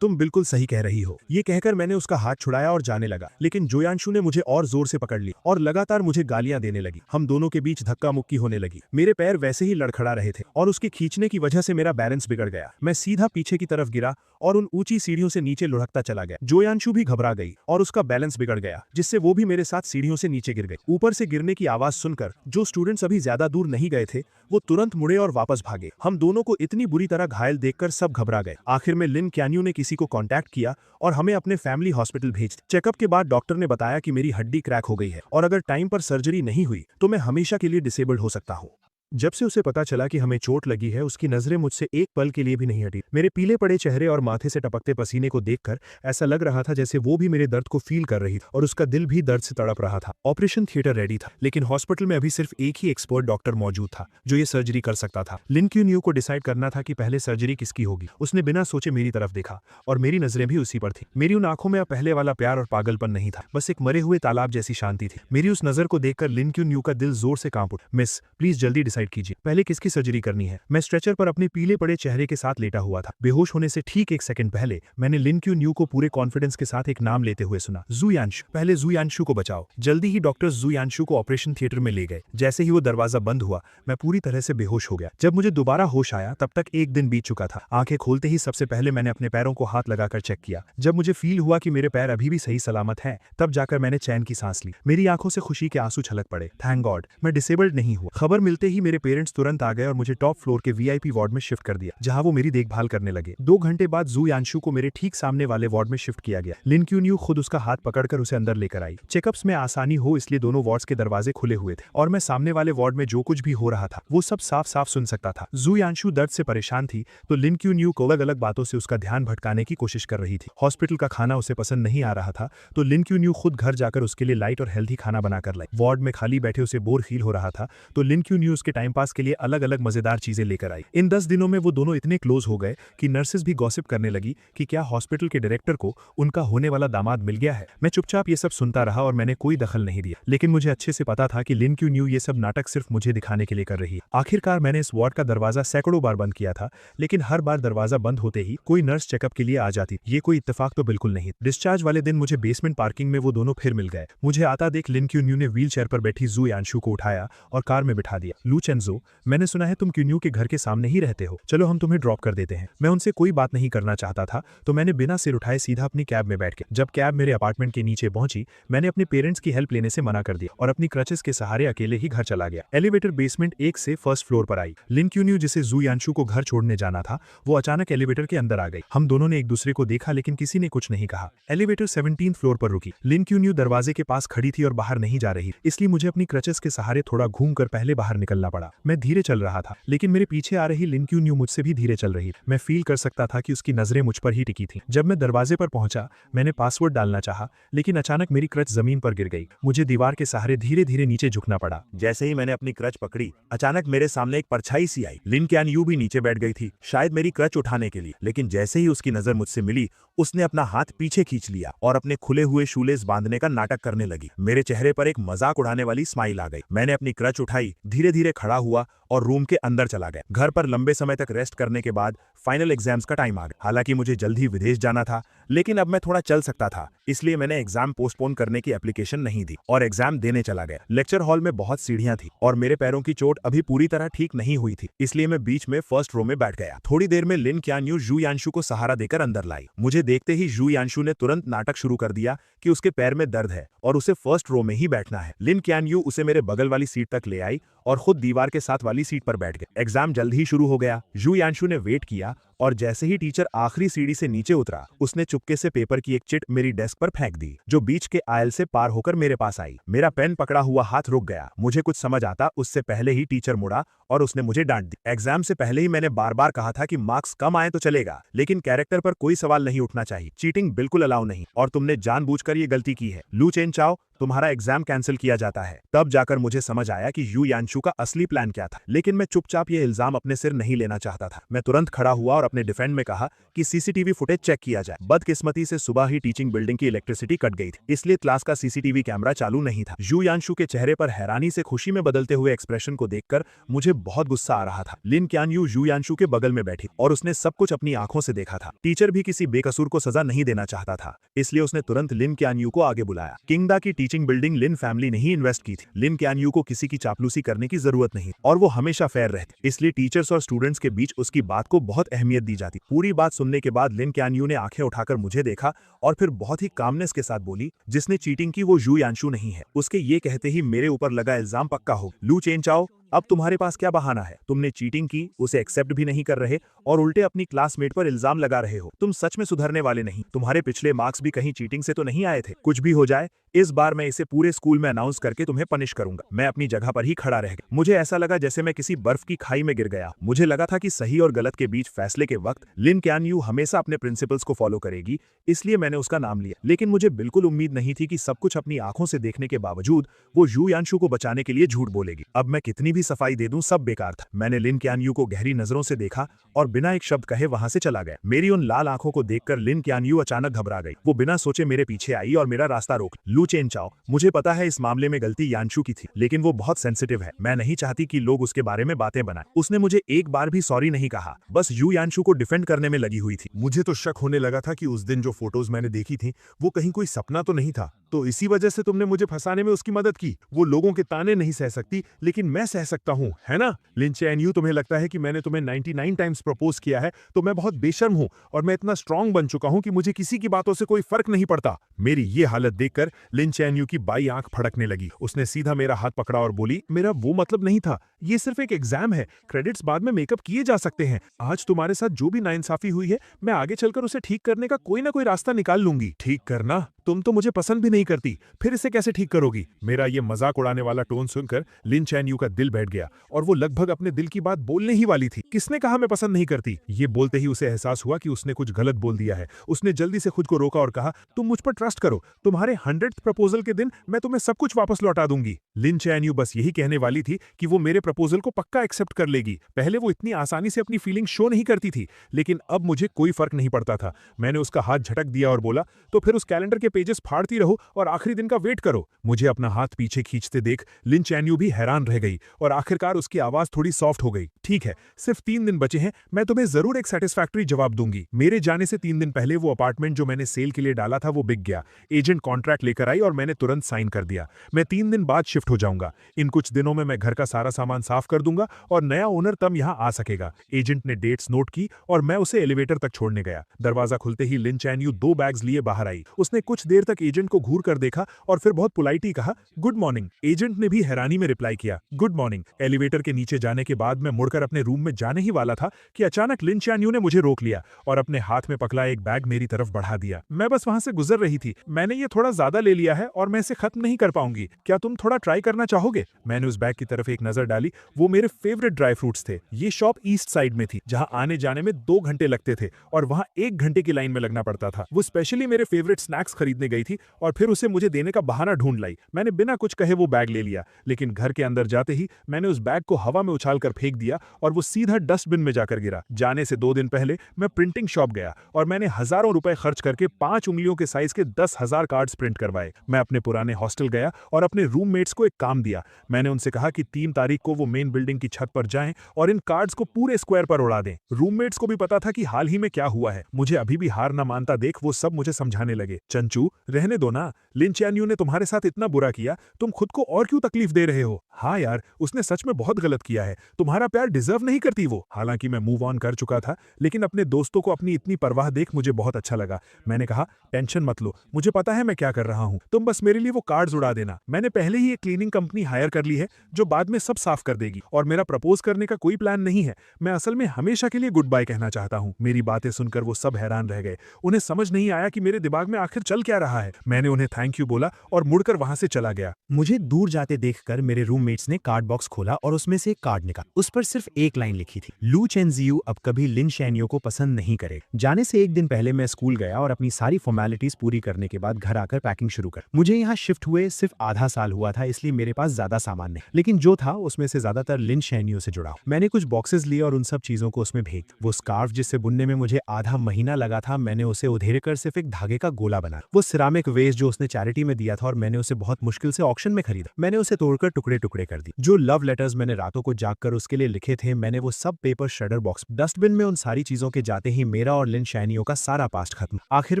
तुम बिल्कुल सही कह रही हो। ये कहकर मैंने उसका हाथ छुड़ाया और जाने लगा, लेकिन जोयांशु ने मुझे और जोर से पकड़ लिया और लगातार मुझे गालियां देने लगी। हम दोनों के बीच धक्का मुक्की होने लगी। मेरे पैर वैसे ही लड़खड़ा रहे थे और उसके खींचने की वजह से मेरा बैलेंस बिगड़ गया। मैं सीधा पीछे की तरफ गिरा और उन ऊंची सीढ़ियों से नीचे लुढ़कता चला गया। जोयांशु भी घबरा गई और उसका बैलेंस बिगड़ गया, जिससे वो भी मेरे साथ सीढ़ियों से नीचे गिर गई। ऊपर से गिरने की आवाज सुनकर जो स्टूडेंट्स अभी ज्यादा दूर नहीं गए थे, वो तुरंत मुड़े और वापस भागे। हम दोनों को इतनी बुरी तरह घायल देखकर सब घबरा गए। आखिर में लिन कैन्यू ने किसी को कॉन्टैक्ट किया और हमें अपने फैमिली हॉस्पिटल भेज। चेकअप के बाद डॉक्टर ने बताया कि मेरी हड्डी क्रैक हो गई है और अगर टाइम पर सर्जरी नहीं हुई तो मैं हमेशा के लिए डिसेबल्ड हो सकता हूँ। जब से उसे पता चला कि हमें चोट लगी है, उसकी नजरें मुझसे एक पल के लिए भी नहीं हटी। मेरे पीले पड़े चेहरे और माथे से टपकते पसीने को देखकर ऐसा लग रहा था जैसे वो भी मेरे दर्द को फील कर रही थी और उसका दिल भी दर्द से तड़प रहा था। ऑपरेशन थिएटर रेडी था, लेकिन हॉस्पिटल में अभी सिर्फ एक ही एक्सपर्ट डॉक्टर मौजूद था जो ये सर्जरी कर सकता था। लिन क्यून्यू को डिसाइड करना था कि पहले सर्जरी किसकी होगी। उसने बिना सोचे मेरी तरफ देखा और मेरी नजरें भी उसी पर थी। मेरी उन आंखों में अब पहले वाला प्यार और पागलपन नहीं था, बस एक मरे हुए तालाब जैसी शांति थी। मेरी उस नजर को देखकर लिन क्यून्यू का दिल जोर से कांप उठा। मिस, प्लीज जल्दी डिसाइड कीजिए, पहले किसकी सर्जरी करनी है? मैं स्ट्रेचर पर अपने पीले पड़े चेहरे के साथ लेटा हुआ था। बेहोश होने से ठीक एक सेकंड पहले मैंने लिन क्यून्यू को पूरे कॉन्फिडेंस के साथ एक नाम लेते हुए सुना, जुयांशु। पहले जुयांशु को बचाओ। जल्दी ही डॉक्टर्स जुयांशु को ऑपरेशन थिएटर में ले गए। जैसे ही वो दरवाजा बंद हुआ, मैं पूरी तरह से बेहोश हो गया। जब मुझे दोबारा होश आया तब तक एक दिन बीत चुका था। आंखें खोलते ही सबसे पहले मैंने अपने पैरों को हाथ लगाकर चेक किया। जब मुझे फील हुआ कि मेरे पैर अभी भी सही सलामत हैं, तब जाकर मैंने चैन की सांस ली। मेरी आंखों से खुशी के आंसू छलक पड़े। थैंक गॉड, मैं डिसेबल्ड नहीं हुआ। खबर मिलते ही मेरे पेरेंट्स तुरंत आ गए और मुझे टॉप फ्लोर के वीआईपी वार्ड में शिफ्ट कर दिया, जहां वो मेरी देखभाल करने लगे। 2 घंटे बाद जू यानशु को मेरे ठीक सामने वाले वार्ड में शिफ्ट किया गया। लिन क्यून्यू खुद उसका हाथ पकड़कर उसे अंदर लेकर आई। चेकअप्स में आसानी हो इसलिए दोनों वार्ड्स के दरवाजे खुले हुए थे और मैं सामने वाले वार्ड में जो कुछ भी हो रहा था वो सब साफ साफ सुन सकता था। जू यानशु दर्द से परेशान थी तो लिन क्यून्यू को अलग अलग बातों से उसका ध्यान भटकाने की कोशिश कर रही थी। हॉस्पिटल का खाना उसे पसंद नहीं आ रहा था तो लिन क्यून्यू खुद घर जाकर उसके लिए लाइट और हेल्थी खाना बनाकर लाई। वार्ड में खाली बैठे उसे बोर फील हो रहा था तो लिन क्यून्यू उसके टाइम पास के लिए अलग अलग मजेदार चीजें लेकर आई। इन 10 दिनों में वो दोनों इतने क्लोज हो गए कि नर्सेस भी गॉसिप करने लगी कि क्या हॉस्पिटल के डायरेक्टर को उनका होने वाला दामाद मिल गया है। मैं चुपचाप ये सब सुनता रहा और मैंने कोई दखल नहीं दिया, लेकिन मुझे अच्छे से पता था कि लिन क्यून्यू ये सब नाटक सिर्फ मुझे दिखाने के लिए कर रही है। आखिरकार मैंने इस वार्ड का दरवाजा सैकड़ों बार बंद किया था, लेकिन हर बार दरवाजा बंद होते ही कोई नर्स चेकअप के लिए आ जाती। ये कोई इत्तेफाक तो बिल्कुल नहीं। डिस्चार्ज वाले दिन मुझे बेसमेंट पार्किंग में वो दोनों फिर मिल गए। मुझे आता देख लिन क्यून्यू ने व्हील चेयर पर बैठी जू यानशु को उठाया और कार में बिठा दिया। लू चेंजो, मैंने सुना है तुम क्यून्यू के घर के सामने ही रहते हो, चलो हम तुम्हें ड्रॉप कर देते हैं। मैं उनसे कोई बात नहीं करना चाहता था तो मैंने बिना सिर उठाए सीधा अपनी कैब में बैठ गया। जब कैब मेरे अपार्टमेंट के नीचे पहुंची मैंने अपने पेरेंट्स की हेल्प लेने से मना कर दिया और अपनी क्रचेस के सहारे अकेले ही घर चला गया। एलिवेटर बेसमेंट 1 से फर्स्ट फ्लोर पर आई। लिन क्यून्यू जिसे जू यानशु को घर छोड़ने जाना था वो अचानक एलिवेटर के अंदर आ गई। हम दोनों ने एक दूसरे को देखा लेकिन किसी ने कुछ नहीं कहा। एलिवेटर 17th फ्लोर पर रुकी। लिन क्यून्यू दरवाजे के पास खड़ी थी और बाहर नहीं जा रही, इसलिए मुझे अपनी क्रचेस के सहारे थोड़ा घूमकर पहले बाहर निकलना पड़ा। मैं धीरे चल रहा था लेकिन मेरे पीछे आ रही लिन क्यून्यू मुझसे भी धीरे चल रही। मैं फील कर सकता था कि उसकी नजरें मुझ पर ही टिकी थी। जब मैं दरवाजे पर पहुंचा मैंने पासवर्ड डालना चाहा लेकिन अचानक मेरी क्रच जमीन पर गिर गई। मुझे दीवार के सहारे धीरे धीरे नीचे झुकना पड़ा। जैसे ही मैंने अपनी क्रच पकड़ी अचानक मेरे सामने एक परछाई सी आई। लिन क्यानयू भी नीचे बैठ गई थी, शायद मेरी क्रच उठाने के लिए, लेकिन जैसे ही उसकी नजर मुझसे मिली उसने अपना हाथ पीछे खींच लिया और अपने खुले हुए शूलेस बांधने का नाटक करने लगी। मेरे चेहरे पर एक मजाक उड़ाने वाली स्माइल आ गई। मैंने अपनी क्रच उठाई, धीरे धीरे खड़ा हुआ और रूम के अंदर चला गया। घर पर लंबे समय तक रेस्ट करने के बाद फाइनल एग्जाम्स का टाइम आ गया। हालांकि मुझे जल्द ही विदेश जाना था लेकिन अब मैं थोड़ा चल सकता था, इसलिए मैंने एग्जाम पोस्टपोन करने की एप्लीकेशन नहीं दी और एग्जाम देने चला गया। लेक्चर हॉल में बहुत सीढ़ियां थी और मेरे पैरों की चोट अभी पूरी तरह ठीक नहीं हुई थी, इसलिए मैं बीच में फर्स्ट रो में बैठ गया। थोड़ी देर में लिन क्यानयू जू यानशु को सहारा देकर अंदर लाई। मुझे देखते ही जू यानशु ने तुरंत नाटक शुरू कर दिया कि उसके पैर में दर्द है और उसे फर्स्ट रो में ही बैठना है। लिन क्यानयू उसे मेरे बगल वाली सीट तक ले आई और खुद दीवार के साथ वाली सीट पर बैठ गए। एग्जाम जल्द ही शुरू हो गया। जू यानशु ने वेट किया और जैसे ही टीचर आखिरी सीढ़ी से नीचे उतरा उसने चुपके से पेपर की एक चिट मेरी डेस्क पर फेंक दी जो बीच के आयल से पार होकर मेरे पास आई। मेरा पेन पकड़ा हुआ हाथ रुक गया। मुझे कुछ समझ आता उससे पहले ही टीचर मुड़ा और उसने मुझे डांट दी। एग्जाम से पहले ही मैंने बार बार कहा था कि मार्क्स कम आए तो चलेगा लेकिन कैरेक्टर पर कोई सवाल नहीं उठना चाहिए। चीटिंग बिल्कुल अलाउ नहीं और तुमने जानबूझकर ये गलती की है। लू चेन चाओ, तुम्हारा एग्जाम कैंसिल किया जाता है। तब जाकर मुझे समझ आया कि यू यानशु का असली प्लान क्या था, लेकिन मैं चुपचाप ये इल्जाम अपने सिर नहीं लेना चाहता था। मैं तुरंत खड़ा हुआ और अपने डिफेंड में कहा कि सीसीटीवी फुटेज चेक किया जाए। बदकिस्मती से सुबह ही टीचिंग बिल्डिंग की इलेक्ट्रिसिटी कट गई थी, इसलिए क्लास का सीसीटीवी कैमरा चालू नहीं था। यू यानशु के चेहरे पर हैरानी से खुशी में बदलते हुए एक्सप्रेशन को देखकर मुझे बहुत गुस्सा आ रहा था। लिन क्यानयू यू यानशु के बगल में बैठी और उसने सब कुछ अपनी आंखों से देखा था। टीचर भी किसी बेकसूर को सजा नहीं देना चाहता था, इसलिए उसने तुरंत लिन क्यानयू को आगे बुलाया। किंगडा की टीचिंग बिल्डिंग लिन फैमिली ने ही इन्वेस्ट की थी। लिन क्यानयू को किसी की चापलूसी करने की जरूरत नहीं और वो हमेशा फेयर रहती, इसलिए टीचर्स और स्टूडेंट्स के बीच उसकी बात को बहुत अहमियत दी जाती। पूरी बात सुनने के बाद लिन क्यानयू ने आंखें उठाकर मुझे देखा और फिर बहुत ही कामनेस के साथ बोली, जिसने चीटिंग की वो यू यानशु नहीं है। उसके ये कहते ही मेरे ऊपर लगा इल्जाम पक्का हो। लू चेन चाओ, अब तुम्हारे पास क्या बहाना है? तुमने चीटिंग की, उसे एक्सेप्ट भी नहीं कर रहे और उल्टे अपनी क्लासमेट पर इल्जाम लगा रहे हो। तुम सच में सुधरने वाले नहीं। तुम्हारे पिछले मार्क्स भी कहीं चीटिंग से तो नहीं आए थे? कुछ भी हो जाए इस बार मैं इसे पूरे स्कूल में अनाउंस करके तुम्हें पनिश करूंगा। मैं अपनी जगह पर ही खड़ा रह गया। मुझे ऐसा लगा जैसे मैं किसी बर्फ की खाई में गिर गया। मुझे लगा था कि सही और गलत के बीच फैसले के वक्त लिन क्यानयू हमेशा अपने प्रिंसिपल्स को फॉलो करेगी, इसलिए मैंने उसका नाम लिया। लेकिन मुझे बिल्कुल उम्मीद नहीं थी कि सब कुछ अपनी आंखों से देखने के बावजूद वो यू यानशु को बचाने के लिए झूठ बोलेगी। अब मैं कितनी भी सफाई दे दूं सब बेकार था। मैंने लिन क्यानयू को गहरी नजरों से देखा और बिना एक शब्द कहे वहां से चला गया। मेरी उन लाल आंखों को देखकर लिन क्यानयू अचानक घबरा गई। वो बिना सोचे मेरे पीछे आई और मेरा रास्ता रोक। लू चेन चाओ, मुझे पता है इस मामले में गलती यानशु की थी, लेकिन वो बहुत सेंसिटिव है। मैं नहीं चाहती कि लोग उसके बारे में बातें बनाएं। उसने मुझे एक बार भी सॉरी नहीं कहा, बस यू यानशु को डिफेंड करने में लगी हुई थी। मुझे तो शक होने लगा था कि उस दिन जो फोटोज मैंने देखी थी वो कहीं कोई सपना तो नहीं था, तो इसी वजह से तुमने मुझे फंसाने में उसकी मदद की। वो लोगों के ताने नहीं सह सकती लेकिन मैं सह सकता हूँ, है ना? लिन चैन यू, तुम्हें लगता है कि मैंने तुम्हें 99 टाइम्स प्रपोज किया है, तो मैं बहुत बेशर्म हूँ और मैं इतना स्ट्रांग बन चुका हूँ कि मुझे किसी की बातों से कोई फर्क नहीं पड़ता। मेरी ये हालत देखकर लिन चैन यू की बाई आंख फड़कने लगी। उसने सीधा मेरा हाथ पकड़ा और बोली, मेरा वो मतलब नहीं था, ये सिर्फ एक एग्जाम है, क्रेडिट्स बाद में मेकअप किए जा सकते हैं। आज तुम्हारे साथ जो भी नाइंसाफी हुई है, मैं आगे चलकर उसे ठीक करने का कोई ना कोई रास्ता निकाल लूंगी। ठीक करना? तुम तो मुझे पसंद भी नहीं करती, फिर इसे कैसे ठीक करोगी? मेरा ये मजाक उड़ाने वाला टोन सुनकर लिन चैन यू का दिल बैठ गया और वो लगभग अपने दिल की बात बोलने ही वाली थी। किसने कहा मैं पसंद नहीं करती? ये बोलते ही उसे एहसास हुआ कि उसने कुछ गलत बोल दिया है। उसने जल्दी से खुद को रोका और कहा, तुम मुझ पर ट्रस्ट करो, तुम्हारे 100th प्रपोजल के दिन मैं तुम्हें सब कुछ वापस लौटा दूंगी। लिन चैन यू बस यही कहने वाली थी कि वो मेरे प्रपोजल को पक्का एक्सेप्ट कर लेगी। पहले वो इतनी आसानी से अपनी फीलिंग शो नहीं करती थी, लेकिन अब मुझे कोई फर्क नहीं पड़ता था। मैंने उसका हाथ झटक दिया और बोला, तो फिर उस कैलेंडर के पेजेस फाड़ती रहो और आखिरी दिन का वेट करो। मुझे अपना हाथ पीछे खींचते देख लिन चैन यू भी हैरान रह गई और आखिरकार उसकी आवाज थोड़ी सॉफ्ट हो गई। ठीक है, सिर्फ 3 दिन बचे हैं, मैं तुम्हें जरूर एक सेटिस्फैक्टरी जवाब दूंगी। मेरे जाने से 3 दिन पहले वो अपार्टमेंट जो मैंने सेल के लिए डाला था वो बिक गया। एजेंट कॉन्ट्रैक्ट लेकर आई और मैंने तुरंत साइन कर दिया। मैं 3 दिन बाद शिफ्ट हो जाऊंगा। इन कुछ दिनों में मैं घर का सारा सामान साफ कर दूंगा और नया ओनर तब यहां आ सकेगा। एजेंट ने डेट्स नोट की और मैं उसे एलिवेटर तक छोड़ने गया। दरवाजा खुलते ही लिन चैन यू 2 बैग्स लिए बाहर आई। उसने कुछ देर तक एजेंट को घूर कर देखा और फिर बहुत पोलाइटली कहा, गुड मॉर्निंग। एजेंट ने भी हैरानी में रिप्लाई किया, गुड मॉर्निंग। एलिवेटर के नीचे जाने के बाद मैं मुड़कर अपने रूम में जाने ही वाला था कि अचानक लिन चैन यू ने मुझे रोक लिया और अपने हाथ में पकड़ा एक बैग मेरी तरफ बढ़ा दिया। मैं बस वहां से गुजर रही थी। मैंने ये थोड़ा ज्यादा ले लिया है और मैं इसे खत्म नहीं कर पाऊंगी। क्या तुम थोड़ा ट्राई करना चाहोगे? मैंने उस बैग की तरफ एक नजर डाली। वो मेरे फेवरेट ड्राई फ्रूट्स थे। ये शॉप ईस्ट साइड में थी, जहां आने जाने में 2 घंटे लगते थे और वहां 1 घंटे की लाइन में लगना पड़ता था। वो स्पेशली मेरे फेवरेट स्नैक्स खरीदने गई थी और फिर उसे मुझे देने का बहाना ढूंढ लाई। मैंने बिना कुछ कहे वो बैग ले लिया, लेकिन घर के अंदर जाते ही मैंने उस बैग को हवा में उछाल कर फेंक दिया और वो सीधा डस्टबिन में जाकर गिरा। जाने से 2 दिन पहले मैं प्रिंटिंग शॉप गया और मैंने हजारों रुपए खर्च करके 5 उंगलियों के साइज के 10,000 कार्ड्स प्रिंट करवाए। मैं अपने पुराने हॉस्टल गया और अपने रूममेट्स को एक काम दिया। मैंने उनसे कहा कि 3 तारीख को वो मेन बिल्डिंग की छत पर जाएं और इन कार्ड्स को पूरे स्क्वायर पर उड़ा दें। रूममेट्स को भी पता था कि हाल ही में क्या हुआ है। मुझे अभी भी हार न मानता देख वो सब मुझे समझाने लगे, चंचू रहने दो ना, लिन चैन यू ने तुम्हारे साथ इतना बुरा किया, तुम खुद को और क्यों तकलीफ दे रहे हो? हाँ यार, उसने सच में बहुत गलत किया है, तुम्हारा प्यार डिजर्व नहीं करती वो। हालांकि मैं मूव ऑन कर चुका था, लेकिन अपने दोस्तों को अपनी इतनी परवाह देख मुझे बहुत अच्छा लगा। मैंने कहा, टेंशन मत लो, मुझे पता है मैं क्या कर रहा हूँ, तुम बस मेरे लिए वो कार्ड्स उड़ा देना। मैंने पहले ही एक क्लीनिंग कंपनी हायर कर ली है जो बाद में सब साफ कर देगी और मेरा प्रपोज करने का कोई प्लान नहीं है। मैं असल में हमेशा के लिए गुड बाय कहना चाहता हूँ। मेरी बातें सुनकर वो सब हैरान रह गए। उन्हें समझ नहीं आया कि मेरे दिमाग में आखिर चल क्या रहा है। मैंने उन्हें थैंक यू बोला और मुड़कर वहां से चला गया। मुझे दूर जाते देखकर मेरे रूममेट्स ने कार्ड बॉक्स खोला और उसमें से एक कार्ड निकाला। उस पर सिर्फ एक लाइन लिखी थी, लू चेनजियू अब कभी लिन शैनियो को पसंद नहीं करे। जाने से 1 दिन पहले मैं स्कूल गया और अपनी सारी फॉर्मेलिटीज पूरी करने के बाद घर आकर पैकिंग शुरू कर। मुझे यहाँ शिफ्ट हुए सिर्फ आधा साल हुआ था, इसलिए मेरे पास ज्यादा सामान नहीं, लेकिन जो था उसमें से ज्यादातर लिन शैनियो से जुड़ा। मैंने कुछ बॉक्सेस लिए और उन सब चीजों को उसमें भेज। वो स्कार्फ जिससे बुनने में मुझे आधा महीना लगा था, मैंने उसे उधेड़ कर सिर्फ एक धागे का गोला बना। वो सिरामिक वेस्ट जो उसने चैरिटी में दिया था और मैंने उसे बहुत मुश्किल से ऑक्शन में खरीदा। मैंने उसे तोड़कर टुकड़े टुकड़े कर दी। जो लव लेटर्स मैंने रातों को जागकर उसके लिए लिखे थे, मैंने वो सब पेपर श्रेडर बॉक्स डस्टबिन में। उन सारी चीजों के जाते ही मेरा और लिन शैनियो का सारा पास्ट खत्म। आखिर